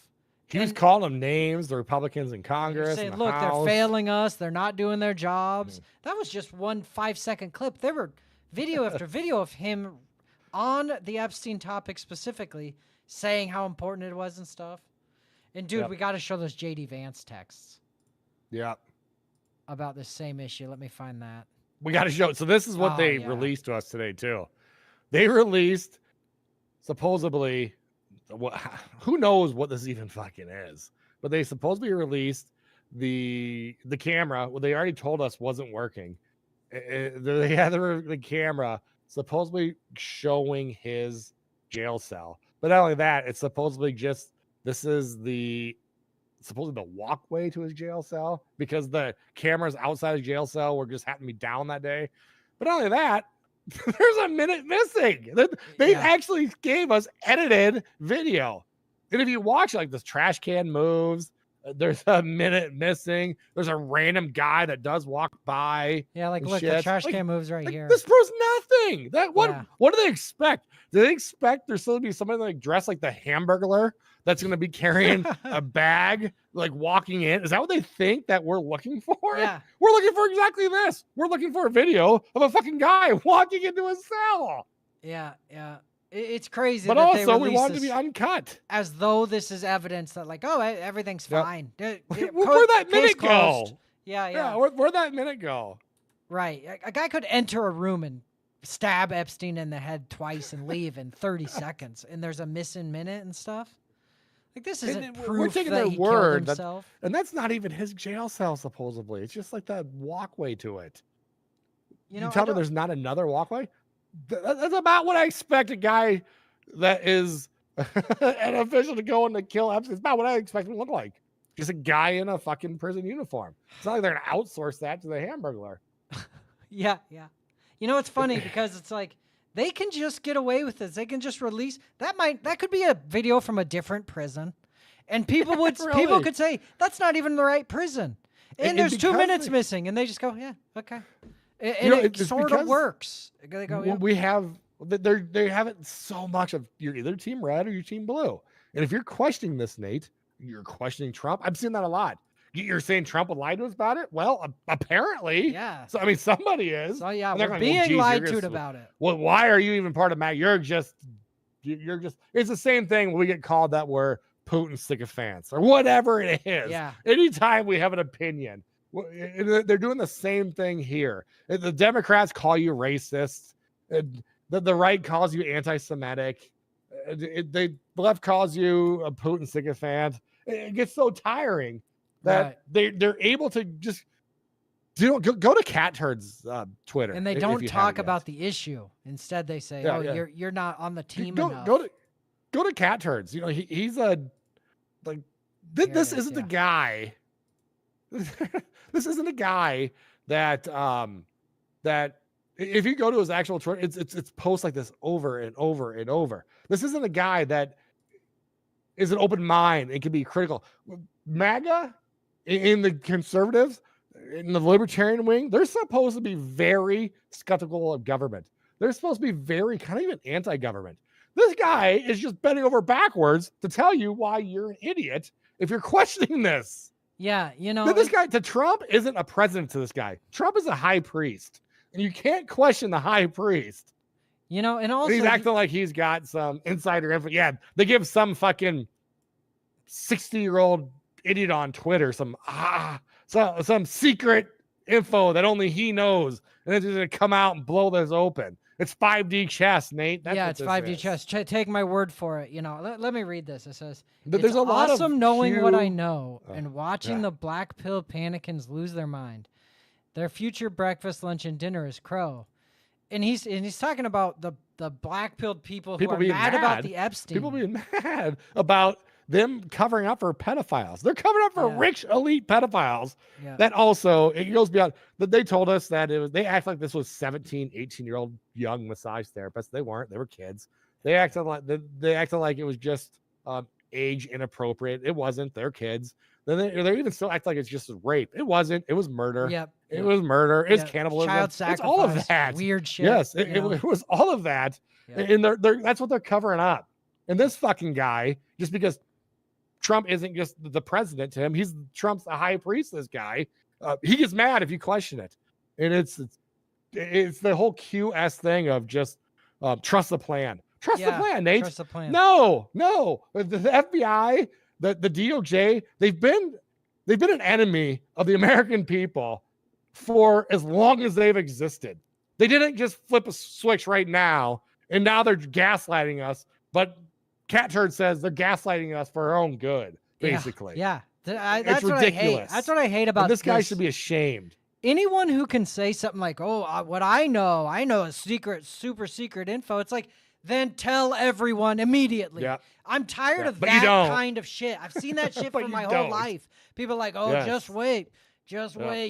He was calling them names, the Republicans in Congress. Saying, the look, House. they're failing us. They're not doing their jobs. That was just 1 5-second clip. There were video after video of him on the Epstein topic specifically saying how important it was and stuff. And, dude, we got to show those J.D. Vance texts. Yeah. About this same issue. Let me find that. We got to show. So this is what they released to us today, too. They released, supposedly, who knows what this even fucking is, but they supposedly released the camera. Well, they already told us wasn't working. They had the camera supposedly showing his jail cell. But not only that, it's supposedly just, this is supposedly the walkway to his jail cell, because the cameras outside his jail cell were just happened to be down that day. But not only that, there's a minute missing. They actually gave us edited video. And if you watch, like, this trash can moves, there's a minute missing. There's a random guy that does walk by. Yeah, like, look, the trash can moves right here. This proves nothing. What do they expect? Do they expect there's still to be somebody like dressed like the Hamburglar that's going to be carrying a bag, like walking in? Is that what they think that we're looking for? Yeah. We're looking for exactly this. We're looking for a video of a fucking guy walking into a cell. Yeah. It's crazy. But that also, they we want it to be uncut. as though this is evidence that, like, oh, everything's fine. Where'd that minute go? Yeah. Where'd that minute go? Right. A guy could enter a room and stab Epstein in the head twice and leave in 30 seconds, and there's a missing minute and stuff. Like, this isn't proof We're taking that their he word, killed himself. and that's not even his jail cell. Supposedly, it's just like that walkway to it. You tell me there's not another walkway? That's about what I expect a guy that is an official to go in to kill Epstein. It's about what I expect him to look like. Just a guy in a fucking prison uniform. It's not like they're going to outsource that to the Hamburglar. Yeah. You know, it's funny because it's like they can just get away with this. They can just release that could be a video from a different prison, and people people could say that's not even the right prison, and there's 2 minutes missing, and they just go, yeah, okay, and it sort of works. They go, yeah. We have they have it so much of you're either team red or you're team blue, and if you're questioning this, Nate, you're questioning Trump. I've seen that a lot. You're saying Trump would lie to us about it? Well, apparently. Yeah. So, I mean, somebody is. So, yeah, we're being lied to about it. Well, why are you even part of MAG? You're just, it's the same thing when we get called that we're Putin sycophants or whatever it is. Yeah. Anytime we have an opinion, they're doing the same thing here. The Democrats call you racist. The right calls you anti-Semitic. The left calls you a Putin sycophant. It gets so tiring that they're able to just go to Cat Turd's Twitter, and they don't talk about the issue. Instead, they say, you're not on the team enough. Go to Cat Turds. You know, he's this isn't the guy. This isn't a guy that if you go to his actual Twitter, it's posts like this over and over and over. This isn't a guy that is an open mind and can be critical. MAGA in the conservatives, in the libertarian wing, they're supposed to be very skeptical of government. They're supposed to be very kind of even anti-government. This guy is just bending over backwards to tell you why you're an idiot if you're questioning this. Yeah, you know, this guy to Trump isn't a president to this guy. Trump is a high priest, and you can't question the high priest. You know, and also he's acting like he's got some insider info. Yeah, they give some fucking 60-year-old idiot on Twitter some secret info that only he knows, and then he's gonna come out and blow this open. It's 5D chess, Nate. It's 5D chess. Take my word for it. You know, let me read this. It says, "There's a lot of knowing what I know and watching the black pill panicans lose their mind. Their future breakfast, lunch, and dinner is crow." And he's talking about the black pilled people who are mad about the Epstein. People being mad about them covering up for pedophiles. They're covering up for rich elite pedophiles. Yeah. That also, it goes beyond that. They told us that they act like this was 17, 18-year-old young massage therapists. They weren't. They were kids. They acted like it was just age inappropriate. It wasn't. They're kids. Then they even still act like it's just rape. It wasn't. It was murder. Yep. It was murder. It's cannibalism. Child It's sacrifice. all of that. Weird shit. Yes, it was all of that. Yep. And that's what they're covering up. And this fucking guy, just because Trump isn't just the president to him, Trump's the high priest. This guy, he gets mad if you question it. And it's the whole QS thing of just trust the plan. Trust the plan, Nate. Trust the plan. No. The FBI, the DOJ, they've been an enemy of the American people for as long as they've existed. They didn't just flip a switch right now, and now they're gaslighting us. But Cat Turd says they're gaslighting us for our own good, basically. Yeah. It's That's what I hate. That's what I hate about this guy should be ashamed. Anyone who can say something like, "Oh, what I know is secret, super secret info." It's like, then tell everyone immediately. Yeah. I'm tired of But that you don't. kind of shit. I've seen that shit But for you my whole don't. life. People are like, "Oh, Yes. just wait.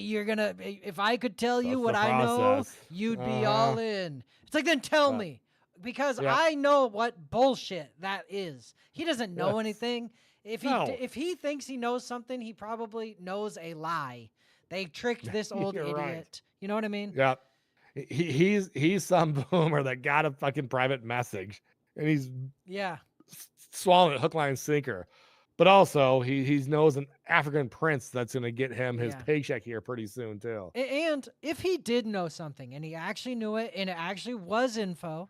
You're gonna. If I could tell you That's what the I know, process. you'd be all in." It's like, then tell me, because I know what bullshit that is. He doesn't know anything. If he thinks he knows something, he probably knows a lie. They tricked this old idiot. Right. You know what I mean? Yeah. He's some boomer that got a fucking private message, and he's swallowing it hook, line, and sinker. But also, he knows an African prince that's going to get him his paycheck here pretty soon too. And if he did know something, and he actually knew it, and it actually was info,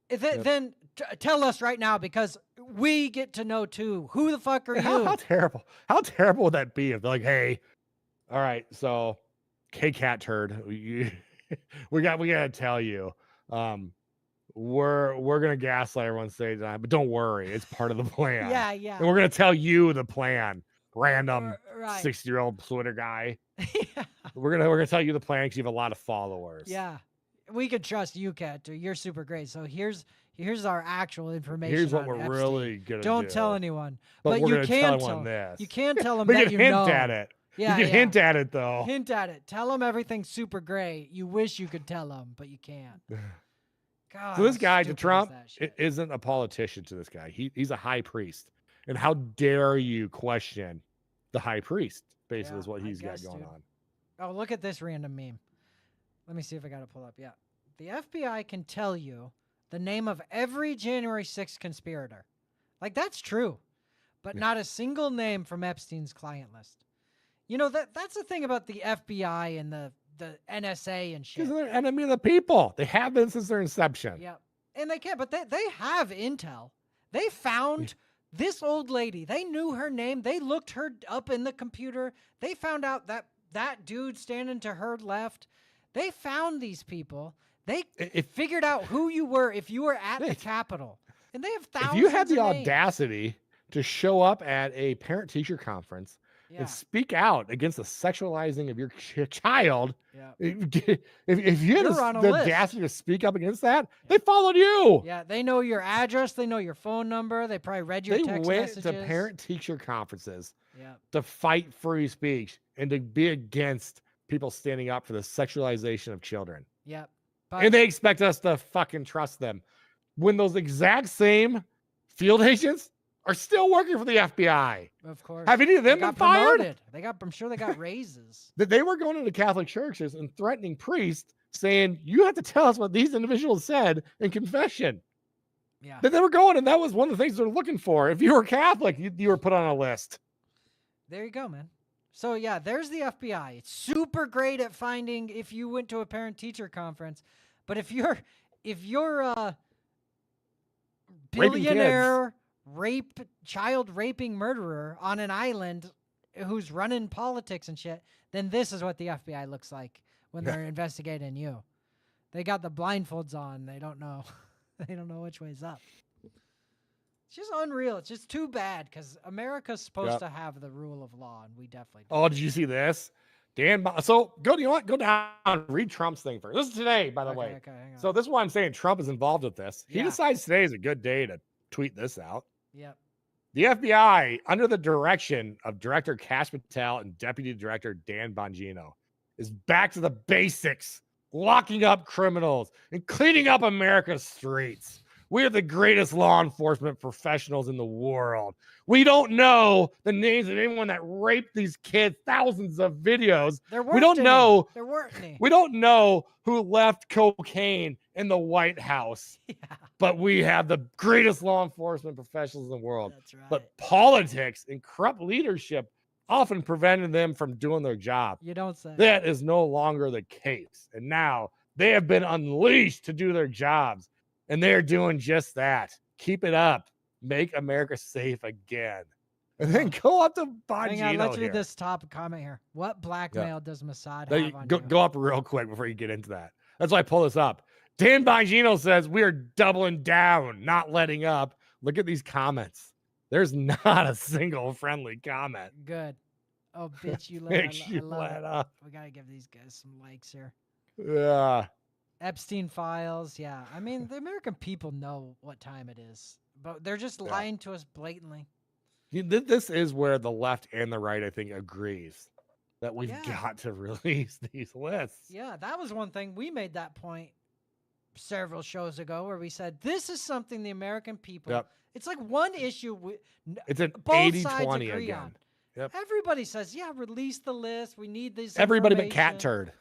then tell us right now, because we get to know too. Who the fuck are you? How terrible! How terrible would that be if they're like, "Hey, all right, so, Cat Turd, we gotta tell you, we're gonna gaslight everyone stage time, but don't worry, it's part of the plan. Yeah. And we're gonna tell you the plan, random Right. 60-year-old Twitter guy. We're gonna tell you the plan because you have a lot of followers. Yeah, we could trust you, Cat. You're super great. So here's our actual information. Here's what on we're Epstein. really gonna Don't do. tell anyone, But we're you gonna can tell tell them this. You can tell them We that can you hint know. at it. Yeah, you can hint at it though. Hint at it. Tell them everything's super great. You wish you could tell them, but you can't. God, So this how guy, to stupid is Trump, that shit? isn't a politician to this guy. He's a high priest. And how dare you question the high priest, basically, is what he's got guess, going dude. on. Oh, look at this random meme. Let me see if I got to pull up. Yeah. The FBI can tell you the name of every January 6th conspirator. Like, that's true. But not a single name from Epstein's client list. You know, that's the thing about the FBI and the NSA and shit. Because they're enemy of the people. They have been since their inception. Yeah. And they can't, but they have intel. They found this old lady. They knew her name. They looked her up in the computer. They found out that dude standing to her left. They found these people. They figured out who you were if you were at the Capitol. And they have thousands If you had the of names. audacity to show up at a parent-teacher conference and speak out against the sexualizing of your child, if you had You're on a the list. audacity to speak up against that, they followed you. Yeah, they know your address. They know your phone number. They probably read your They text went messages. to parent-teacher conferences Yeah. to fight free speech and to be against people standing up for the sexualization of children. Yep. And they expect us to fucking trust them when those exact same field agents are still working for the FBI. Of course. Have any of them They been got fired? promoted. I'm sure they got raises. That they were going into Catholic churches and threatening priests, saying, "You have to tell us what these individuals said in confession." Yeah. That they were going, and that was one of the things they're looking for. If you were Catholic, you were put on a list. There you go, man. So yeah, there's the FBI. It's super great at finding if you went to a parent-teacher conference, but if you're a billionaire child raping murderer on an island who's running politics and shit, then this is what the FBI looks like when they're investigating you. They got the blindfolds on. They don't know. They don't know which way's up. It's just unreal. It's just too bad because America's supposed to have the rule of law, and we definitely don't. Oh, did you see this? So go down and read Trump's thing first. This is today, by the way. Okay, hang on. So this is why I'm saying Trump is involved with this. He Yeah. decides today is a good day to tweet this out. Yep. The FBI, under the direction of Director Kash Patel and Deputy Director Dan Bongino, is back to the basics, locking up criminals and cleaning up America's streets. We are the greatest law enforcement professionals in the world. We don't know the names of anyone that raped these kids, thousands of videos. We don't know. There weren't any. We don't know who left cocaine in the White House. Yeah. But we have the greatest law enforcement professionals in the world. That's right. But politics and corrupt leadership often prevented them from doing their job. You don't say. That is no longer the case. And now they have been unleashed to do their jobs. And they're doing just that. Keep it up. Make America safe again. And then go up to Bongino. Hang on, let's read this top comment here. What blackmail does Mossad have on you? Go up real quick before you get into that. That's why I pull this up. Dan Bongino says we are doubling down, not letting up. Look at these comments. There's not a single friendly comment. Good. Oh, bitch, you let up. We got to give these guys some likes here. Yeah. Epstein files. Yeah. I mean, the American people know what time it is, but they're just lying to us blatantly. This is where the left and the right, I think, agrees that we've got to release these lists. Yeah, that was one thing. We made that point several shows ago where we said this is something the American people, it's like one issue it's an both 80-20 sides agree again. on. Yep. Everybody says, yeah, release the list. We need this. Everybody but Cat Turd.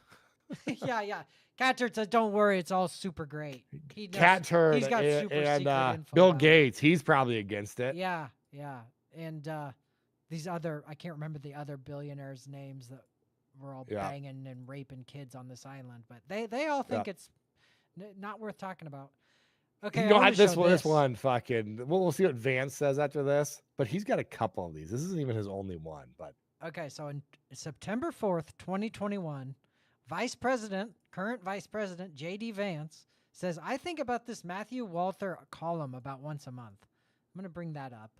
yeah. Cat Turd says, don't worry, it's all super great. Cat Turd he's got super and info Bill Gates, he's probably against it. Yeah. And these other, I can't remember the other billionaires' names that were all banging and raping kids on this island, but they all think it's not worth talking about. Okay, this one fucking. We'll see what Vance says after this, but he's got a couple of these. This isn't even his only one, but okay. So in September 4th, 2021, current Vice President J.D. Vance says, "I think about this Matthew Walther column about once a month." I'm going to bring that up.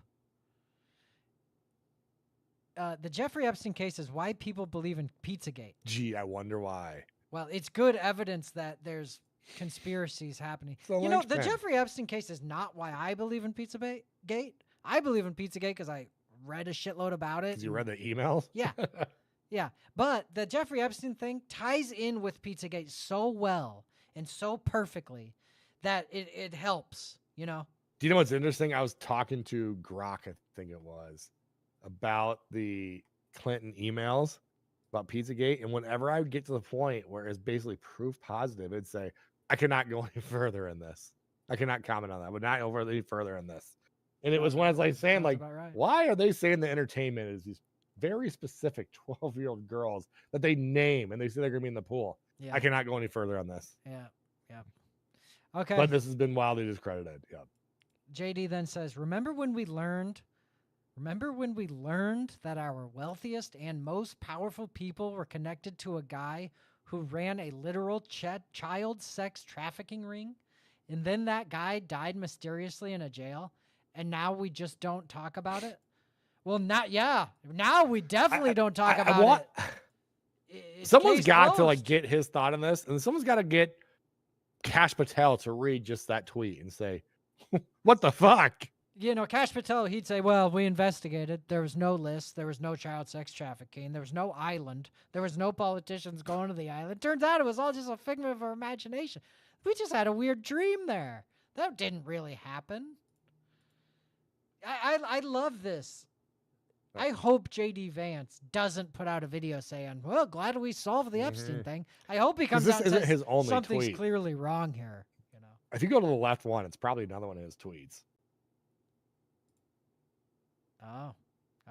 The Jeffrey Epstein case is why people believe in Pizzagate. Gee, I wonder why. Well, it's good evidence that there's conspiracies happening. The Jeffrey Epstein case is not why I believe in Pizzagate. I believe in Pizzagate because I read a shitload about it. Because you read the emails? Yeah. Yeah. But the Jeffrey Epstein thing ties in with Pizzagate so well and so perfectly that it helps, Do you know what's interesting? I was talking to Grok, I think it was, about the Clinton emails about Pizzagate. And whenever I would get to the point where it's basically proof positive, it'd say, I cannot go any further in this. I cannot comment on that. I would not go any further in this. And it was when I was like saying, like, why are they saying the entertainment is these very specific 12-year-old girls that they name and they say they're going to be in the pool? Yeah. I cannot go any further on this. Yeah. Okay. But this has been wildly discredited. Yeah. JD then says, remember when we learned that our wealthiest and most powerful people were connected to a guy who ran a literal child sex trafficking ring? And then that guy died mysteriously in a jail, and now we just don't talk about it? Well, now we definitely don't talk about it. Someone's got to get his thought on this, and someone's got to get Kash Patel to read just that tweet and say, what the fuck? Kash Patel, he'd say, well, we investigated. There was no list. There was no child sex trafficking. There was no island. There was no politicians going to the island. Turns out it was all just a figment of our imagination. We just had a weird dream there. That didn't really happen. I love this. I hope J.D. Vance doesn't put out a video saying, well, glad we solved the Epstein thing. I hope he comes out and says his only something's tweet. Clearly wrong here. If you go to the left one, it's probably another one of his tweets. Oh,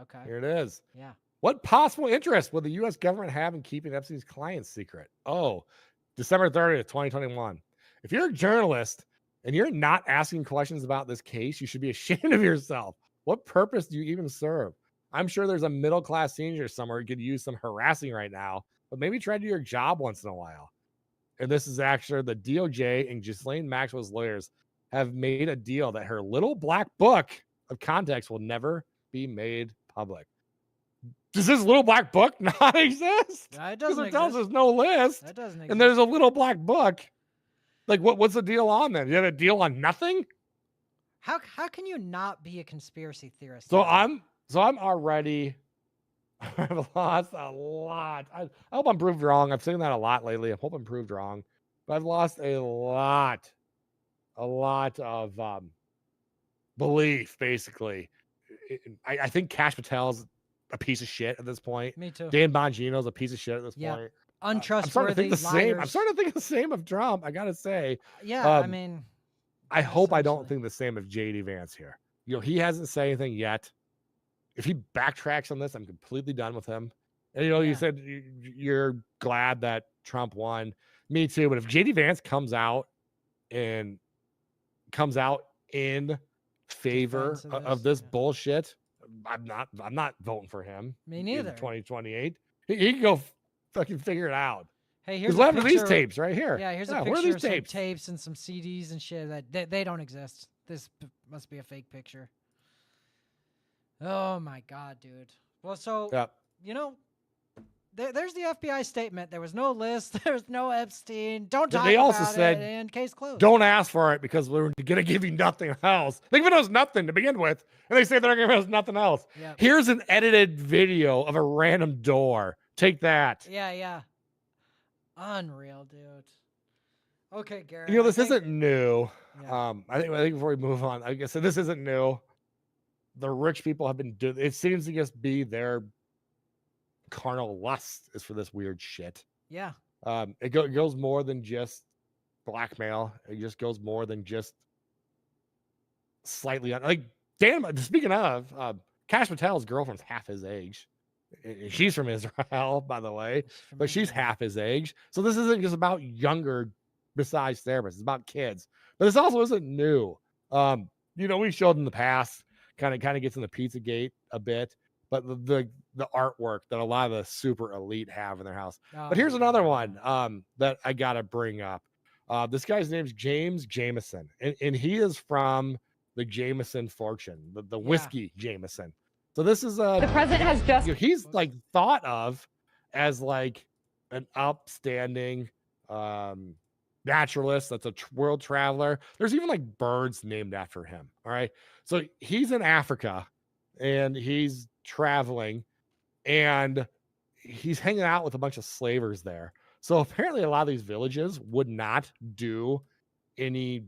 okay. Here it is. Yeah. What possible interest would the U.S. government have in keeping Epstein's clients secret? Oh, December 30th, 2021. If you're a journalist and you're not asking questions about this case, you should be ashamed of yourself. What purpose do you even serve? I'm sure there's a middle-class senior somewhere who could use some harassing right now, but maybe try to do your job once in a while. And this is actually the DOJ and Ghislaine Maxwell's lawyers have made a deal that her little black book of contacts will never be made public. Does this little black book not exist? It doesn't. It tells us no list. That doesn't exist. And there's a little black book. Like, what's the deal on then? You have a deal on nothing? How can you not be a conspiracy theorist? So I'm already I've lost a lot. I hope I'm proved wrong. I've seen that a lot lately. I hope I'm proved wrong. But I've lost a lot of belief, basically. I think Cash Patel's a piece of shit at this point. Me too. Dan Bongino's a piece of shit at this point. Untrustworthy I'm starting to think the same of Trump, I gotta say. I mean, I hope I don't think the same of JD Vance here. He hasn't said anything yet. If he backtracks on this, I'm completely done with him. And you said you're glad that Trump won. Me too. But if JD Vance comes out in favor of this bullshit, I'm not voting for him. Me neither. In 2028, he can go fucking figure it out. Hey, here's left of these tapes right here. Yeah, here's a picture of some tapes and some CDs and shit that they don't exist. This must be a fake picture. Oh my God, dude. Well, so there's the FBI statement. There was no list. There's no Epstein. Don't talk they about also said, it. And case closed. Don't ask for it because we're gonna give you nothing else. They give us nothing to begin with, and they say they're gonna give us nothing else. Yep. Here's an edited video of a random door. Take that. Yeah. Unreal, dude. Okay, Garrett. This isn't new. Yeah. I think before we move on, I guess this isn't new. The rich people have been doing. It seems to just be their carnal lust is for this weird shit. Yeah. It goes more than just blackmail. It just goes more than just slightly speaking of, Cash Patel's girlfriend's half his age. She's from Israel, by the way, but she's half his age. So this isn't just about younger besides therapists. It's about kids. But this also isn't new. We showed in the past, kind of gets in the Pizzagate a bit, but the artwork that a lot of the super elite have in their house. But here's another one that I gotta bring up. This guy's name's James Jameson, and he is from the Jameson fortune, the whiskey Jameson. So this is the president has just he's like thought of as like an upstanding naturalist. That's a world traveler. There's even like birds named after him. All right. So he's in Africa and he's traveling and he's hanging out with a bunch of slavers there. So apparently a lot of these villages would not do any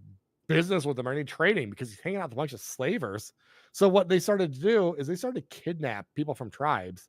business with him or any trading because he's hanging out with a bunch of slavers. So what they started to do is they started to kidnap people from tribes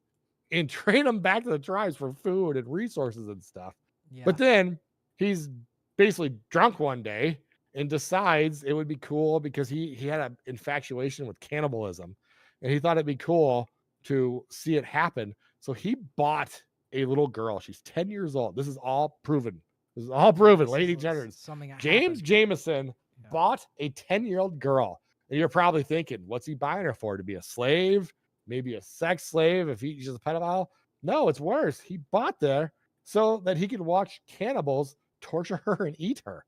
and trade them back to the tribes for food and resources and stuff. Yeah. But then he's basically drunk one day and decides it would be cool because he had an infatuation with cannibalism and he thought it'd be cool to see it happen. So he bought a little girl. She's 10 years old. This is all proven. Ladies and gentlemen. James Jameson bought a 10-year-old girl. And you're probably thinking, what's he buying her for? To be a slave? Maybe a sex slave if he's just a pedophile? No, it's worse. He bought her so that he could watch cannibals torture her and eat her.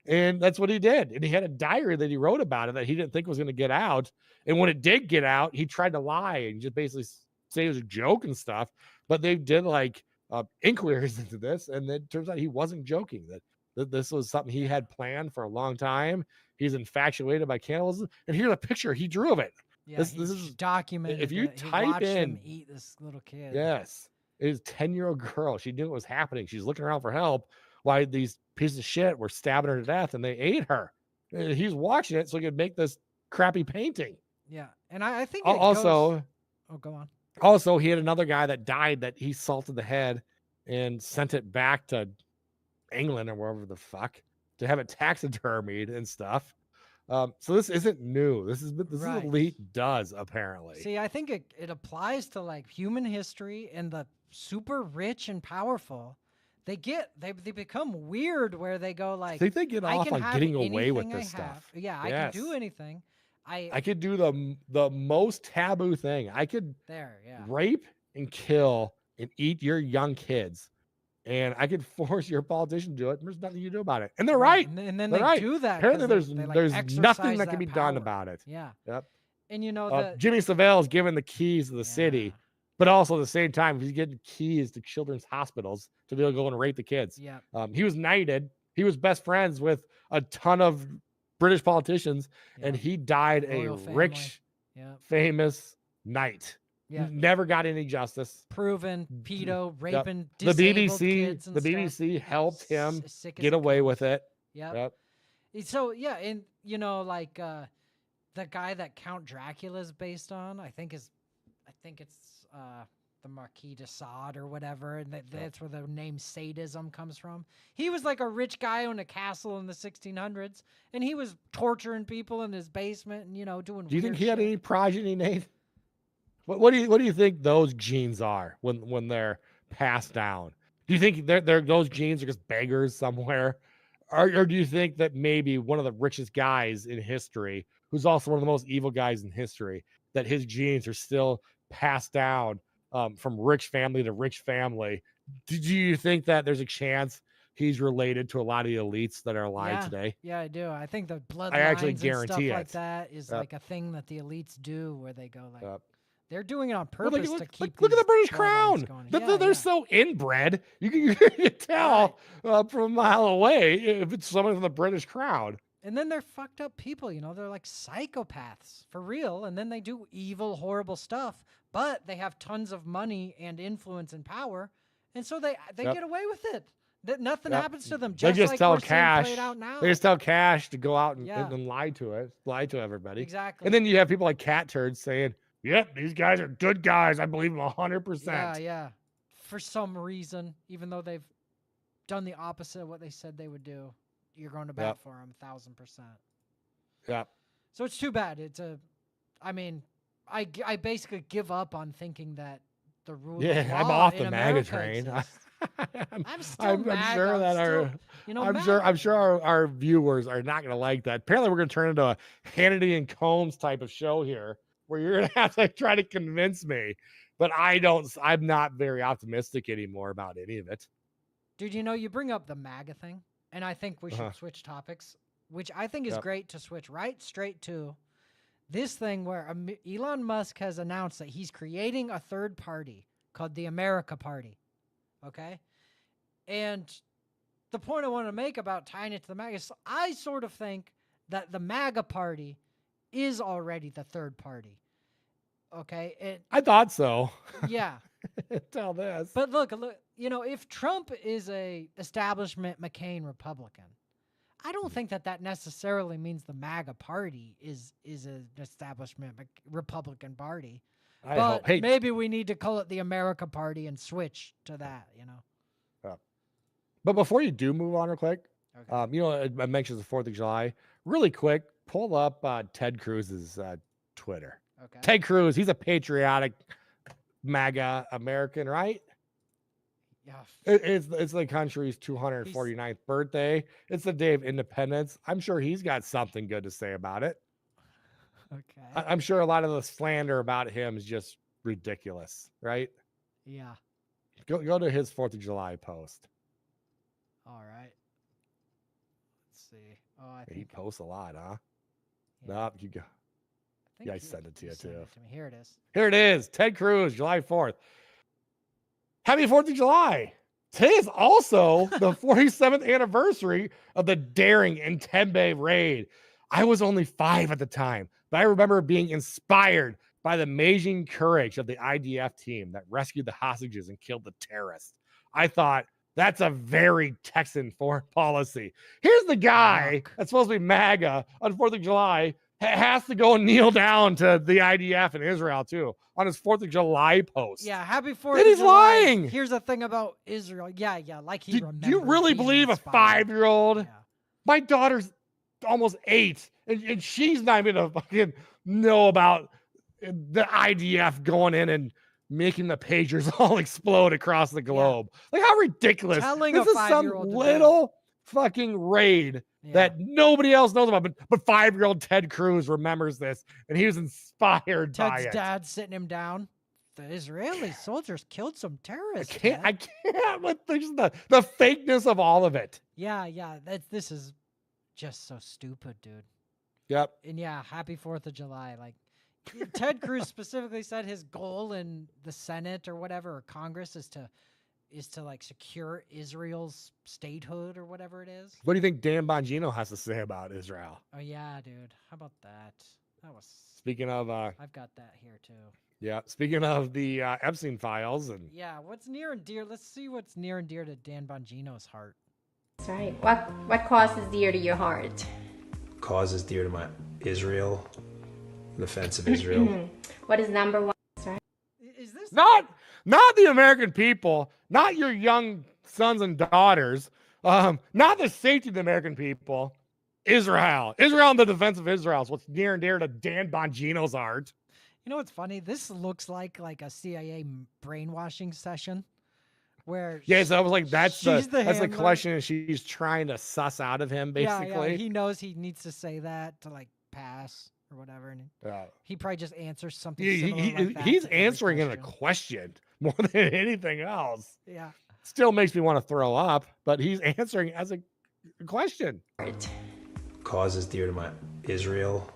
And that's what he did. And he had a diary that he wrote about it that he didn't think was going to get out. And when it did get out, he tried to lie and just basically say it was a joke and stuff. But they did like inquiries into this. And it turns out he wasn't joking, that this was something he had planned for a long time. He's infatuated by cannibalism. And here's a picture he drew of it. Yeah, this is documented. If you type in, eat this little kid. Yes, it is 10-year-old girl. She knew what was happening. She's looking around for help. Why these pieces of shit were stabbing her to death, and they ate her. And he's watching it so he could make this crappy painting. Yeah, and I think also. Go on. Also, he had another guy that died that he salted the head and sent it back to England or wherever the fuck to have it taxidermied and stuff. So this isn't new. This is elite does apparently. See, I think it applies to like human history and the super rich and powerful. They become weird where they go like, I think they get off on getting away with this stuff. Yeah, I can do anything. I could do the most taboo thing. I could rape and kill and eat your young kids. And I could force your politician to do it. And there's nothing you do about it. And they're right. And then they do that. Apparently there's nothing that can be done about it. Yeah. Yep. And Jimmy Savile is given the keys to the city, but also at the same time, he's getting keys to children's hospitals to be able to go and rape the kids. Yeah. He was knighted. He was best friends with a ton of British politicians, and he died Royal a family. rich, famous knight. Yeah. Never got any justice. Proven pedo, raping The disabled BBC, kids and the stuff. BBC helped him Sick as get it away comes. with it. Yep. So yeah, and you know, like the guy that Count Dracula's based on, I think it's the Marquis de Sade or whatever, and that's where the name sadism comes from. He was like a rich guy on a castle in the 1600s, and he was torturing people in his basement and, you know, doing. Do you think weird he had shit. any progeny, Nate? What do you think those genes are when they're passed down? Do you think those genes are just beggars somewhere, or do you think that maybe one of the richest guys in history, who's also one of the most evil guys in history, that his genes are still passed down from rich family to rich family? Do you think that there's a chance he's related to a lot of the elites that are alive today? Yeah, I do. I think the bloodlines I actually and stuff guarantee like it. that is Yep. like a thing that the elites do, where they go like. Yep. They're doing it on Well, purpose to keep. Look at the British bloodlines Crown. going. They're so inbred. You can tell from a mile away if it's someone from the British Crown. And then they're fucked up people, you know, they're like psychopaths for real. And then they do evil, horrible stuff, but they have tons of money and influence and power. And so they get away with it. That nothing happens to them. They just like tell we're seeing Cash. played out now. They just tell Cash to go out and lie to everybody. Exactly. And then you have people like Cat Turd saying, "Yep, these guys are good guys. I believe them 100%." Yeah. For some reason, even though they've done the opposite of what they said they would do, you're going to bat for them 1,000%. Yep. So it's too bad. I basically give up on thinking that the rule. Of law I'm off in the MAGA America train. exists. I'm still I'm MAGA. sure that I'm sure our viewers are not going to like that. Apparently, we're going to turn into a Hannity and Combs type of show here, where you're going to have to try to convince me. But I'm not very optimistic anymore about any of it. Dude, you know, you bring up the MAGA thing, and I think we should switch topics, which I think is great to switch right straight to this thing where Elon Musk has announced that he's creating a third party called the America Party. Okay? And the point I want to make about tying it to the MAGA is I sort of think that the MAGA Party is already the third party. Okay? I thought so. Yeah. Tell this. But look, you know, if Trump is a establishment McCain Republican, I don't think that necessarily means the MAGA party is an establishment Republican party. But maybe we need to call it the America Party and switch to that, you know. But before you do move on real quick, you know, I mentioned the 4th of July. Really quick, pull up Ted Cruz's Twitter. Okay. Ted Cruz, he's a patriotic MAGA American, right? Yeah. It's the country's 249th birthday. It's the day of independence. I'm sure he's got something good to say about it. Okay. I'm sure a lot of the slander about him is just ridiculous, right? Yeah. Go to his 4th of July post. All right. Let's see. Oh, I think he posts a lot, huh? Yeah. Nope, you go. I he sent it to you sent too. it to me. Here it is. Here it is. Ted Cruz, July 4th. Happy 4th of July. Today is also the 47th anniversary of the daring Entebbe raid. I was only 5 at the time, but I remember being inspired by the amazing courage of the IDF team that rescued the hostages and killed the terrorists. I thought, that's a very Texan foreign policy. Here's the guy that's supposed to be MAGA on 4th of July has to go and kneel down to the IDF in Israel too on his 4th of July post. Yeah, happy 4th. And he's lying. Here's the thing about Israel. Yeah, like he remembers. Do you really believe inspired. a 5-year-old? Yeah. My daughter's almost 8, and she's not even gonna fucking know about the IDF going in and making the pagers all explode across the globe. Like, how ridiculous. This is some little fucking raid that nobody else knows about, but 5-year-old Ted Cruz remembers this, and he was inspired by it. Ted's dad sitting him down. The Israeli soldiers killed some terrorists. I can't with the fakeness of all of it. Yeah. This is just so stupid, dude. Yep. And yeah, happy 4th of July. Like, Ted Cruz specifically said his goal in the Senate or whatever, or Congress, is is to like secure Israel's statehood or whatever it is. What do you think Dan Bongino has to say about Israel? Oh yeah, dude. How about that? That was. Speaking of, I've got that here too. Yeah, speaking of the Epstein files and yeah, what's near and dear? Let's see what's near and dear to Dan Bongino's heart. That's right. What cause is dear to your heart? Cause is dear to my Israel, the defense of Israel. What is number one? Right? Is this not the American people, not your young sons and daughters, not the safety of the American people? Israel and the defense of Israel is what's near and dear to Dan Bongino's heart. You know what's funny? This looks like a CIA brainwashing session, where so I was like, that's the question, and she's trying to suss out of him basically. Yeah, he knows he needs to say that to like pass or whatever, and he probably just answers something. He's answering in a question more than anything else. Yeah, still makes me want to throw up, but he's answering as a question. Cause is dear to my Israel,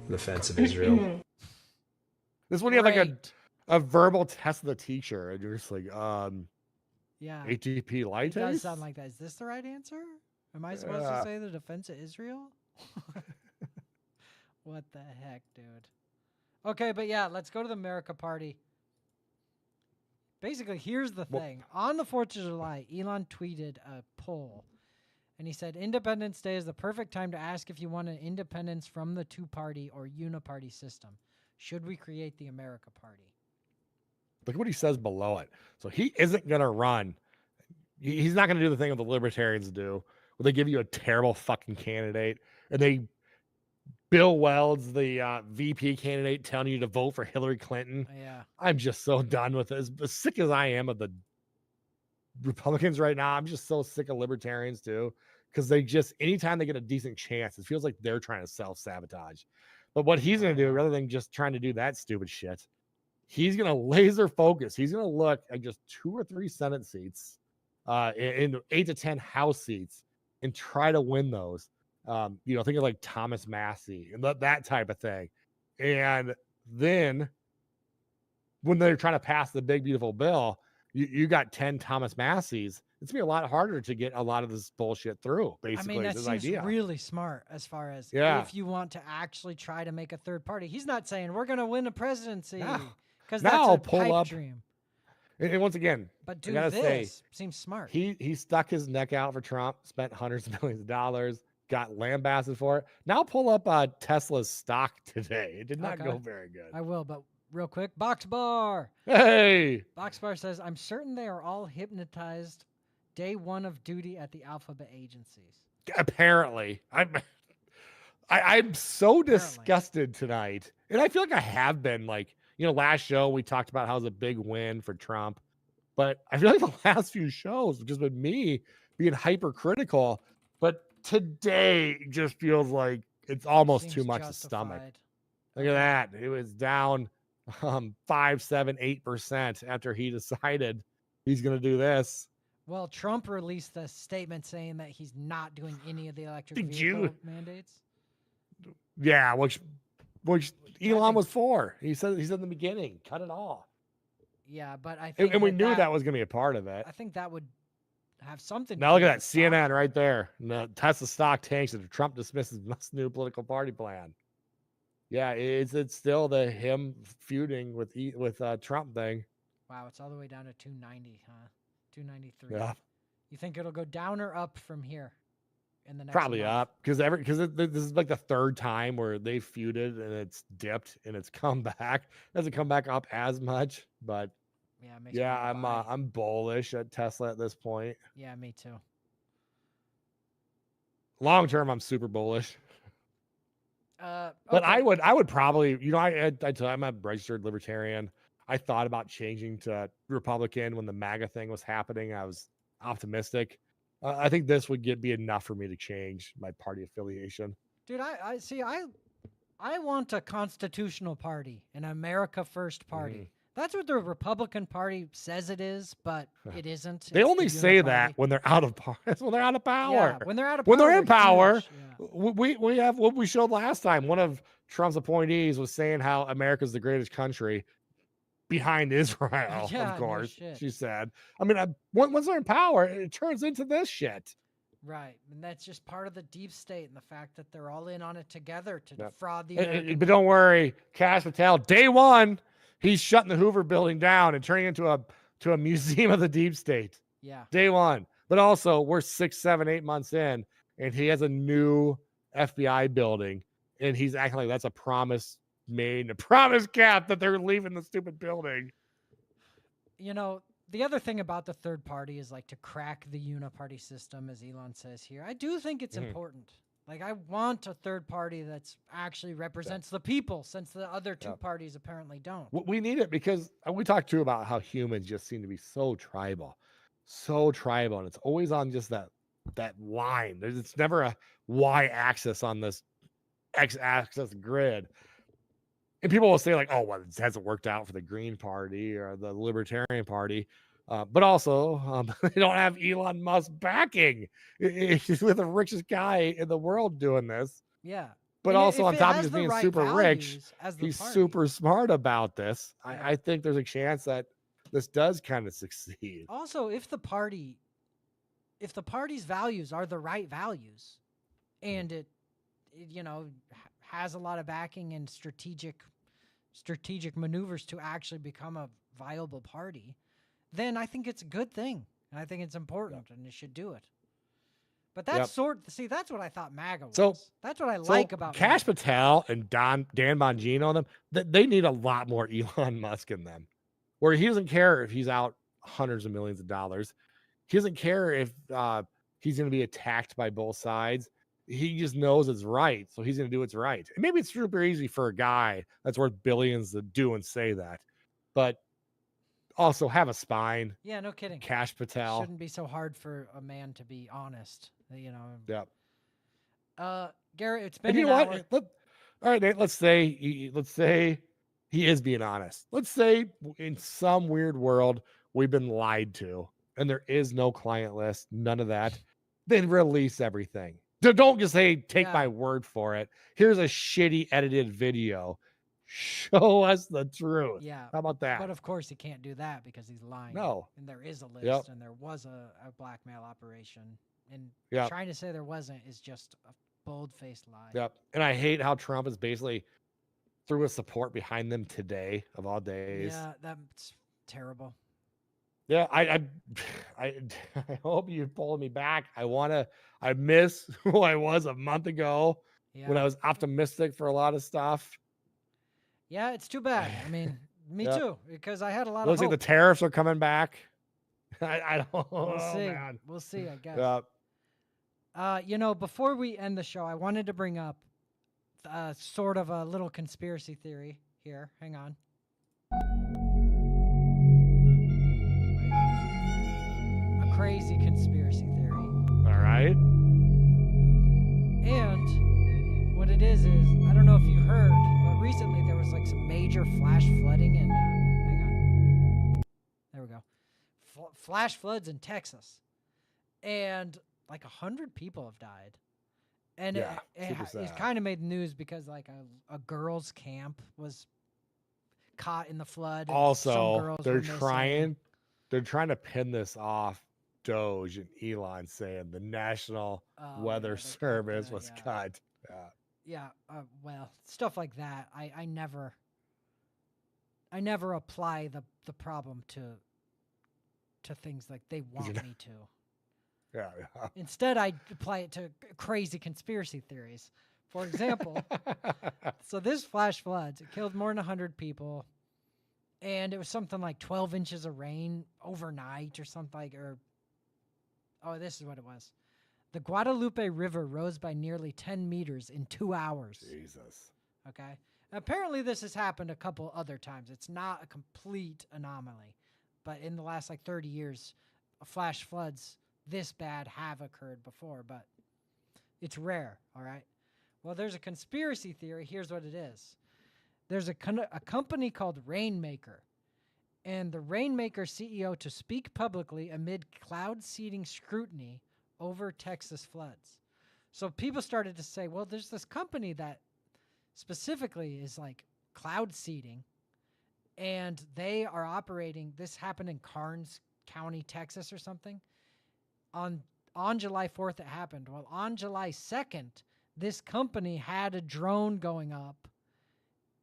the defense of Israel. This one you have like a verbal test of the teacher, and you're just like, yeah, ATP light. It does sound like that. Is this the right answer? Am I supposed to say the defense of Israel? What the heck, dude? Okay, but yeah, let's go to the America Party. Basically, here's the thing. On the 4th of July, Elon tweeted a poll, and he said, Independence Day is the perfect time to ask if you want an independence from the two-party or uniparty system. Should we create the America Party? Look at what he says below it. So he isn't going to run. He's not going to do the thing that the libertarians do, where they give you a terrible fucking candidate, and Bill Weld's the VP candidate telling you to vote for Hillary Clinton. Yeah. I'm just so done with this. As sick as I am of the Republicans right now, I'm just so sick of libertarians too, because anytime they get a decent chance, it feels like they're trying to self-sabotage. But what he's going to do, rather than just trying to do that stupid shit, he's going to laser focus. He's going to look at just 2 or 3 Senate seats, in 8 to 10 House seats, and try to win those. Think of like Thomas Massey and that type of thing. And then when they're trying to pass the big, beautiful bill, you got 10 Thomas Masseys. It's going to be a lot harder to get a lot of this bullshit through, basically. I mean, that seems really smart as far as if you want to actually try to make a third party. He's not saying we're going to win a presidency because that's a pipe dream. And once again, but do this seems smart. He stuck his neck out for Trump, spent hundreds of millions of dollars, got lambasted for it. Now pull up Tesla's stock today. It did not go very good. I will, but real quick, Box Bar. Hey! Box Bar says, I'm certain they are all hypnotized day one of duty at the alphabet agencies. Apparently. I'm so disgusted tonight. And I feel like I have been, like, last show we talked about how it was a big win for Trump. But I feel like the last few shows have just been me being hypercritical. But today just feels like it's almost too much to stomach. Look at that. It was down 5, 7, 8% after he decided he's going to do this. Well, Trump released a statement saying that he's not doing any of the electric vehicle mandates. Yeah, which Elon was for. He said in the beginning, cut it off. Yeah, but I think and we knew that was going to be a part of it. I think that would have something. Now look at that CNN right there. The Tesla stock tanks after Trump dismisses Musk's new political party plan. Yeah, it's still the him feuding with Trump thing. Wow, it's all the way down to 290, huh? 293. Yeah. You think it'll go down or up from here in the next Probably month? up because this is like the 3rd time where they feuded and it's dipped and it's come back. It doesn't come back up as much, but I'm bullish at Tesla at this point. Yeah, me too. Long term, I'm super bullish. But okay. I would probably, I'm a registered libertarian. I thought about changing to Republican when the MAGA thing was happening. I was optimistic. I think this would be enough for me to change my party affiliation. Dude, I see. I want a constitutional party, an America First party. That's what the Republican Party says it is, but it isn't. They only say that when they're out of power. When they're out of power. Yeah, when they're out of power. When they're in power, we have what we showed last time. One of Trump's appointees was saying how America's the greatest country behind Israel, Yeah, of no course, shit. she said. I mean, once they're in power, it turns into this shit. Right. And that's just part of the deep state and the fact that they're all in on it together to Yep. defraud the American But don't worry, Cash Patel, day one, he's shutting the Hoover building down and turning it into a museum of the deep state. Yeah. Day one. But also, we're 6, 7, 8 months in, and he has a new FBI building, and he's acting like that's a promise made, a promise kept that they're leaving the stupid building. You know, the other thing about the third party is like to crack the uniparty system, as Elon says here. I do think it's important. Like, I want a third party that's actually represents the people, since the other two parties apparently don't. We need it because we talked too about how humans just seem to be so tribal, and it's always on just that line. It's never a y-axis on this x-axis grid. And people will say like, "Oh, well, it hasn't worked out for the Green Party or the Libertarian Party," but also they don't have Elon Musk backing. He's with the richest guy in the world doing this. Yeah. But And also if on it top of has just the being right super rich, values as the he's party. super smart about this. I think there's a chance that this does kind of succeed. Also, if the party's values are the right values, and it you know, has a lot of backing and strategic maneuvers to actually become a viable party, then I think it's a good thing. And I think it's important and it should do it. But that's that's what I thought MAGA was. So that's what I like about Cash MAGA. Patel and Dan Bongino and them. They need a lot more Elon Musk in them, where he doesn't care if he's out hundreds of millions of dollars. He doesn't care if he's going to be attacked by both sides. He just knows it's right, so he's going to do what's right. And maybe it's super easy for a guy that's worth billions to do and say that, but also have a spine. Yeah, no kidding. Cash Patel. Shouldn't be so hard for a man to be honest, you know. Yep. Garrett, it's been And you an know hour. what? All right, Nate, let's say he is being honest. Let's say in some weird world we've been lied to and there is no client list, none of that. Then release everything. Don't just say, take my word for it. Here's a shitty edited video. Show us the truth. Yeah. How about that? But of course he can't do that because he's lying. No. And there is a list and there was a blackmail operation. And trying to say there wasn't is just a bold-faced lie. Yep. And I hate how Trump is basically threw his support behind them today of all days. Yeah, that's terrible. Yeah, I hope you pull me back. I miss who I was a month ago when I was optimistic for a lot of stuff. Yeah, it's too bad. I mean, me too, because I had a lot Looks of hope. like the tariffs are coming back. I don't We'll see. Man. We'll see, I guess. You know, before we end the show, I wanted to bring up sort of a little conspiracy theory here. Hang on. A crazy conspiracy theory. All right. And what it is I don't know if you heard, but recently there was like some major flash flooding in hang on. There we go. Flash floods in Texas. And like 100 people have died. And it kind of made news because like a girls' camp was caught in the flood. Also, they're trying to pin this off Doge and Elon saying the National Weather Service was cut. Yeah. Well, stuff like that. I never apply the problem to things like they want me to. Yeah. Instead, I apply it to crazy conspiracy theories. For example, so this flash floods, it killed more than 100 people. And it was something like 12 inches of rain overnight or something this is what it was. The Guadalupe River rose by nearly 10 meters in 2 hours. Jesus. Okay. Apparently this has happened a couple other times. It's not a complete anomaly. But in the last 30 years, flash floods this bad have occurred before, but it's rare, all right? Well, there's a conspiracy theory. Here's what it is. There's a company called Rainmaker, and the Rainmaker CEO to speak publicly amid cloud seeding scrutiny over Texas floods. So people started to say, well, there's this company that specifically is like cloud seeding, And they are operating. This happened in Karnes County, Texas, or something. On July 4th, it happened. Well, on July 2nd, this company had a drone going up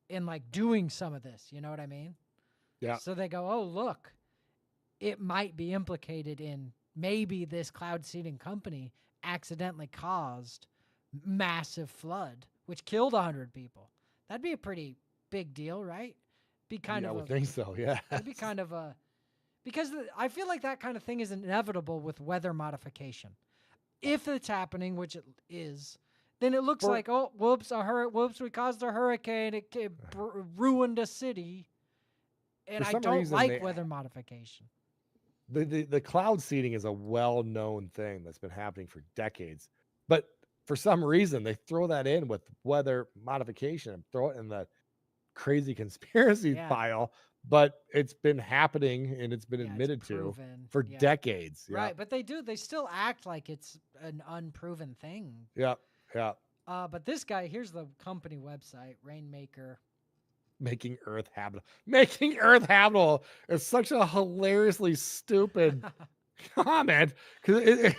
and like doing some of this. You know what I mean? Yeah. So they go, oh, look, it might be implicated in maybe this cloud seeding company accidentally caused massive flood, which killed 100 people. That'd be a pretty big deal, right? Be kind of I would think so. Yeah. It'd be kind of a, because I feel like that kind of thing is inevitable with weather modification. If it's happening, which it is, then it looks like, oh, whoops, whoops, we caused a hurricane. It ruined a city. And I don't like weather modification. The cloud seeding is a well-known thing that's been happening for decades. But for some reason, they throw that in with weather modification and throw it in the crazy conspiracy file. But it's been happening and it's been admitted to for decades. Yeah. Right, but they still act like it's an unproven thing. Yeah, yeah. But this guy, here's the company website, Rainmaker. Making Earth habitable. Making Earth habitable is such a hilariously stupid comment because it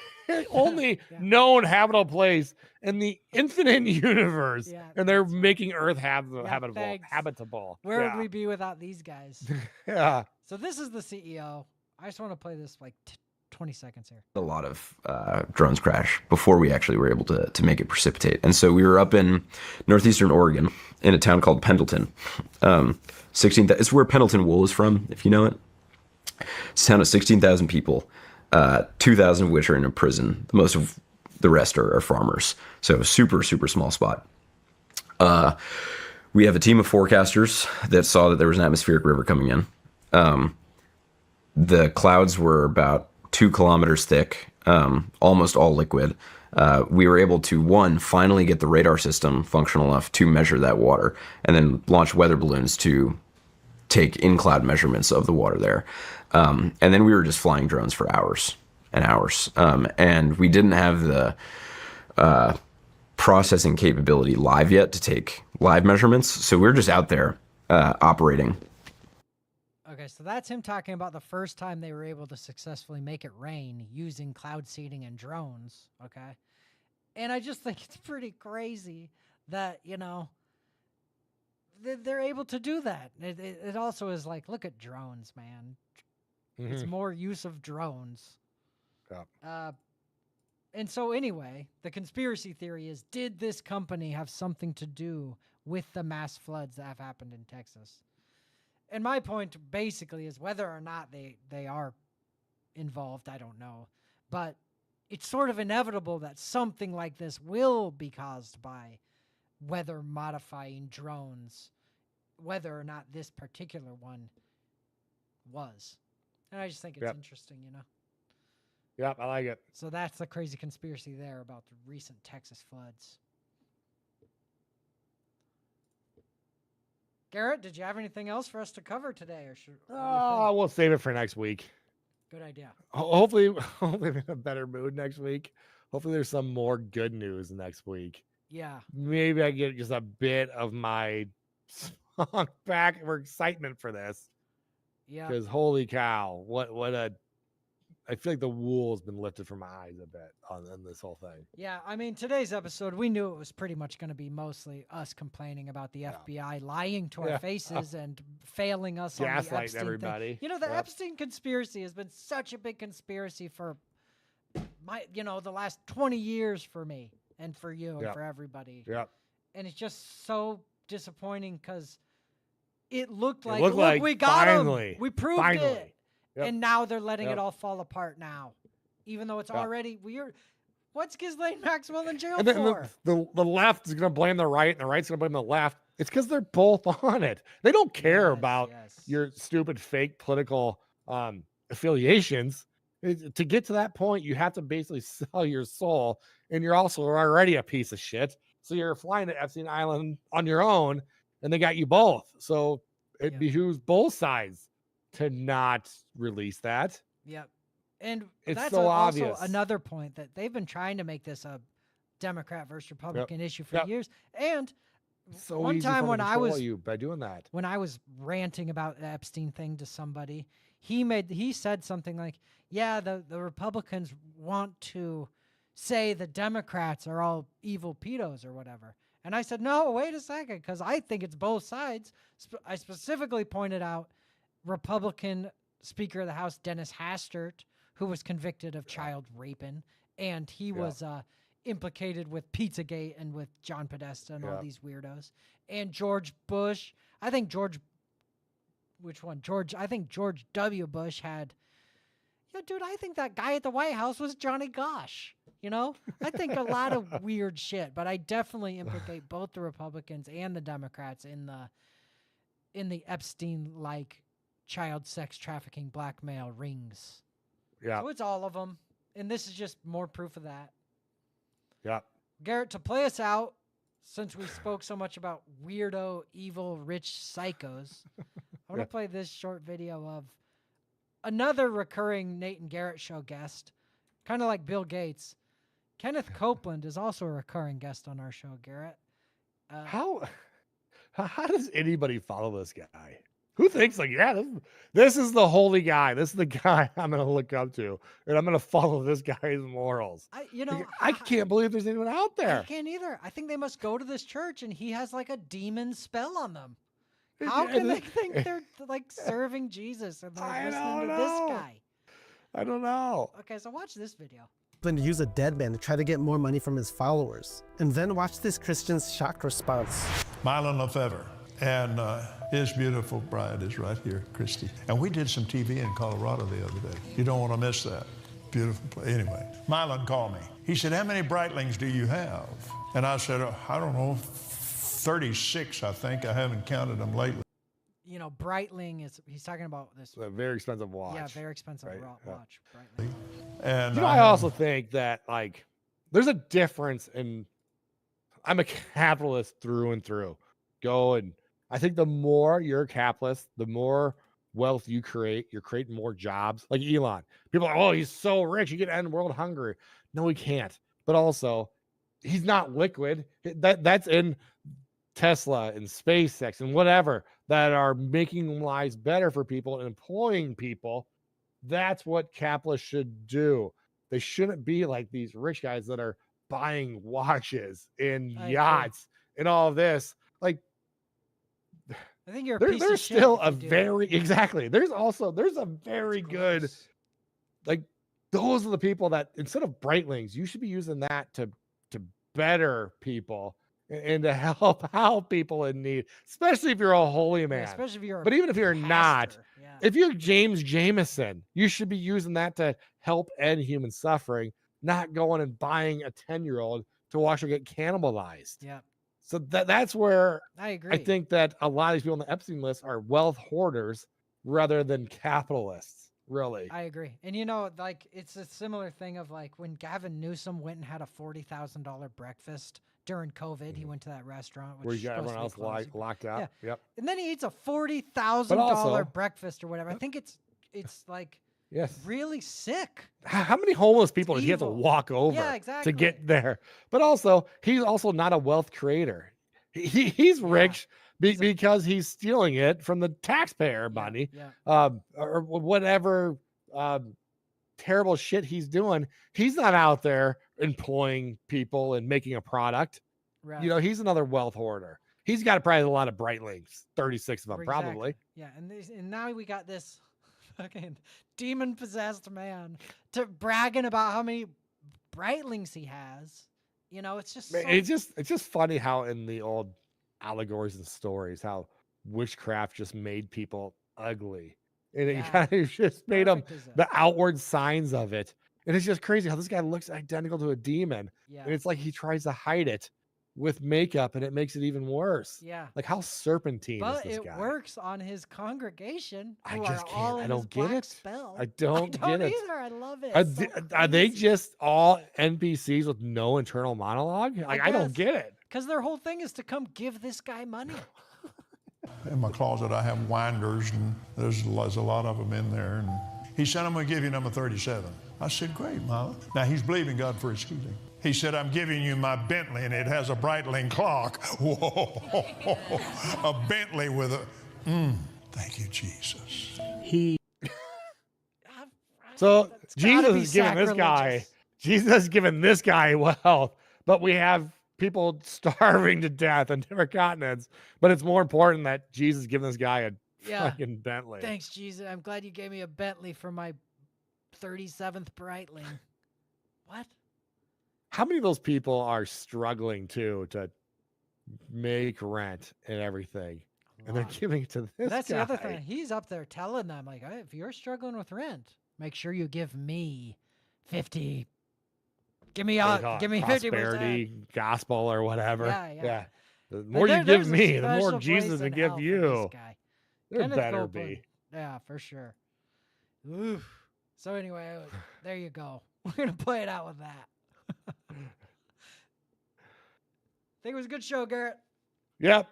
only known habitable place in the infinite universe, and they're making Earth habitable. Where would we be without these guys? Yeah. So this is the CEO. I just want to play this like 20 seconds here. A lot of drones crash before we actually were able to make it precipitate. And so we were up in northeastern Oregon in a town called Pendleton. 16,000. It's where Pendleton wool is from, if you know it. It's a town of 16,000 people, 2,000 of which are in a prison. Most of the rest are farmers. So super, super small spot. We have a team of forecasters that saw that there was an atmospheric river coming in. The clouds were about 2 kilometers thick, almost all liquid. We were able to, finally get the radar system functional enough to measure that water, and then launch weather balloons to take in-cloud measurements of the water there. And then we were just flying drones for hours and hours. And we didn't have the processing capability live yet to take live measurements. So we were just out there operating. Okay, so that's him talking about the first time they were able to successfully make it rain using cloud seeding and drones, okay? And I just think it's pretty crazy that, they're able to do that. It also is like, look at drones, man. Mm-hmm. It's more use of drones. Yeah. And so anyway, the conspiracy theory is, did this company have something to do with the mass floods that have happened in Texas? And my point basically is whether or not they are involved, I don't know. But it's sort of inevitable that something like this will be caused by weather modifying drones, whether or not this particular one was. And I just think it's interesting, Yep, I like it. So that's the crazy conspiracy there about the recent Texas floods. Garrett, did you have anything else for us to cover today, or should? We'll save it for next week. Good idea. Hopefully we're in a better mood next week. Hopefully there's some more good news next week. Yeah. Maybe I get just a bit of my song back for excitement for this. Yeah. Because holy cow, I feel like the wool has been lifted from my eyes a bit on this whole thing. Yeah, I mean, today's episode, we knew it was pretty much going to be mostly us complaining about the FBI lying to our faces and failing us on the Epstein everybody. thing. The Epstein conspiracy has been such a big conspiracy for the last 20 years for me and for you and for everybody. Yeah. And it's just so disappointing because it looked like, we got him. We proved it. Yep. And now they're letting it all fall apart now, even though it's already weird. What's Ghislaine Maxwell in jail for? The left is going to blame the right, and the right's going to blame the left. It's because they're both on it. They don't care about your stupid fake political affiliations. To get to that point, you have to basically sell your soul, and you're also already a piece of shit. So you're flying to Epstein Island on your own, and they got you both. So it behooves both sides to not release that. Yep. And it's that's so also obvious. Another point that they've been trying to make this a Democrat versus Republican issue for years. And So one easy time for when them to I control was you by doing that. when I was ranting about the Epstein thing to somebody, he said something like, "Yeah, the Republicans want to say the Democrats are all evil pedos or whatever." And I said, "No, wait a second, because I think it's both sides." I specifically pointed out Republican Speaker of the House Dennis Hastert, who was convicted of child raping, and he was implicated with Pizzagate and with John Podesta and all these weirdos. And George Bush, I think George W. Bush had, dude, I think that guy at the White House was Johnny Gosh. I think a lot of weird shit, but I definitely implicate both the Republicans and the Democrats in the Epstein-like child sex trafficking blackmail rings. Yeah. So it's all of them, and this is just more proof of that. Yeah. Garrett, to play us out, since we spoke so much about weirdo, evil, rich psychos, I want to play this short video of another recurring Nate and Garrett show guest, kind of like Bill Gates. Kenneth Copeland is also a recurring guest on our show, Garrett. How does anybody follow this guy? Who thinks like, this is the holy guy. This is the guy I'm going to look up to, and I'm going to follow this guy's morals. I can't believe there's anyone out there. I can't either. I think they must go to this church, and he has like a demon spell on them. How can they think they're like serving Jesus and they're listening to this guy? I don't know. Okay, so watch this video. To use a dead man to try to get more money from his followers. And then watch this Christian's shocked response. Mylon Lefevre and his beautiful bride is right here, Christy. And we did some TV in Colorado the other day. You don't want to miss that. Beautiful place. Anyway, Mylon called me. He said, "How many Breitlings do you have?" And I said, "I don't know, 36, I think. I haven't counted them lately." Breitling he's talking about this. A very expensive watch. Yeah, very expensive watch. Yeah. Breitling. And I also think that there's a difference in, I'm a capitalist through and through. I think the more you're a capitalist, the more wealth you create, you're creating more jobs. Like Elon. People are, oh, he's so rich, he can end world hunger. No, he can't. But also, he's not liquid. That's in Tesla and SpaceX and whatever that are making lives better for people and employing people. That's what capitalists should do. They shouldn't be like these rich guys that are buying watches and yachts and all of this. I think you're there's still a very there's a very good those are the people that instead of Breitlings, you should be using that to better people and to help out people in need, especially if you're a holy man. Yeah, especially if you're but even if you're not, if you're James Jameson, you should be using that to help end human suffering, not going and buying a 10-year-old to watch her get cannibalized. Yeah. So that's where I agree. I think that a lot of these people on the Epstein list are wealth hoarders rather than capitalists. Really, I agree. And it's a similar thing of when Gavin Newsom went and had a $40,000 breakfast during COVID. He went to that restaurant where you got everyone else locked out. Yeah. Yep. And then he eats a $40,000 breakfast or whatever. I think it's really sick. How many homeless people does he have to walk over to get there? But also, he's also not a wealth creator. He's rich because he's stealing it from the taxpayer money, or whatever terrible shit he's doing. He's not out there employing people and making a product. Right. He's another wealth hoarder. He's got probably a lot of Breitlings, 36 of them probably. Yeah, and now we got this fucking demon possessed man to bragging about how many Breitlings he has. It's just it's just funny how in the old allegories and stories how witchcraft just made people ugly, and it kind of just made them the outward signs of it. And it's just crazy how this guy looks identical to a demon. Yeah. And it's like he tries to hide it with makeup, and it makes it even worse. Yeah. Like how serpentine is this guy? But it works on his congregation. I just can't. I don't get it. Spell. I don't get it either. I love it. Are they just all NPCs with no internal monologue? I don't get it. Because their whole thing is to come give this guy money. In my closet, I have winders, and there's a lot of them in there. And he said, "I'm going to give you number 37." I said, "Great, Mama." Now, he's believing God for his healing. He said, I'm giving you my Bentley, and it has a Breitling clock. Whoa, a Bentley with a, thank you, Jesus. So Jesus is giving this guy wealth, but we have people starving to death on different continents. But it's more important that Jesus giving this guy a fucking Bentley. Thanks, Jesus. I'm glad you gave me a Bentley for my 37th Breitling. What? How many of those people are struggling to make rent and everything, and they're giving it to this That's guy? the other thing. He's up there telling them, like, hey, if you're struggling with rent, make sure you give me 50. Give me 50%. Prosperity gospel or whatever. Yeah. The more you give me, the more Jesus will give you. There better be. Yeah, for sure. Oof. So anyway, there you go. We're gonna play it out with that. I think it was a good show, Garrett. Yep.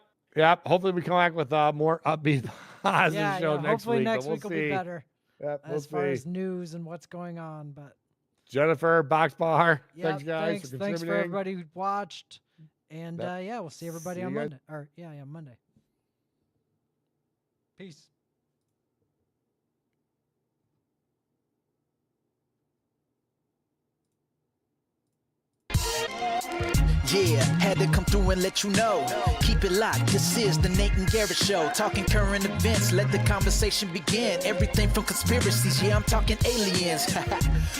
Hopefully we come back with more upbeat positive show next hopefully week. next We'll week will be better. Yep, as far as news and what's going on. But Jennifer, Box Bar, thanks guys for Thanks for contributing. everybody who watched. And we'll see everybody on Monday. Monday. Peace. Yeah, had to come through and let you know. Keep it locked, this is the Nate and Garrett Show. Talking current events, let the conversation begin. Everything from conspiracies, I'm talking aliens.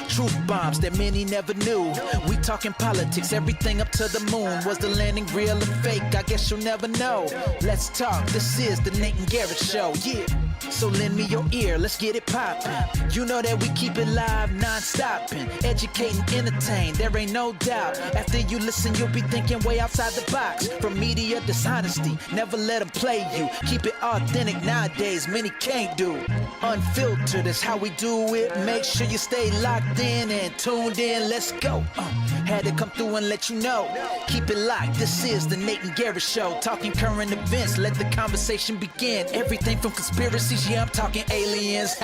Truth bombs that many never knew. We talking politics, everything up to the moon. Was the landing real or fake? I guess you'll never know. Let's talk, this is the Nate and Garrett Show, yeah. So lend me your ear, let's get it poppin'. You know that we keep it live, non-stopping. Educating, entertain, there ain't no doubt. After you listen, you'll be thinking way outside the box. From media dishonesty, never let them play you. Keep it authentic nowadays, many can't do. Unfiltered is how we do it. Make sure you stay locked in and tuned in, let's go. Had to come through and let you know. Keep it locked, this is the Nate and Garrett Show. Talking current events, let the conversation begin. Everything from conspiracies, I'm talking aliens.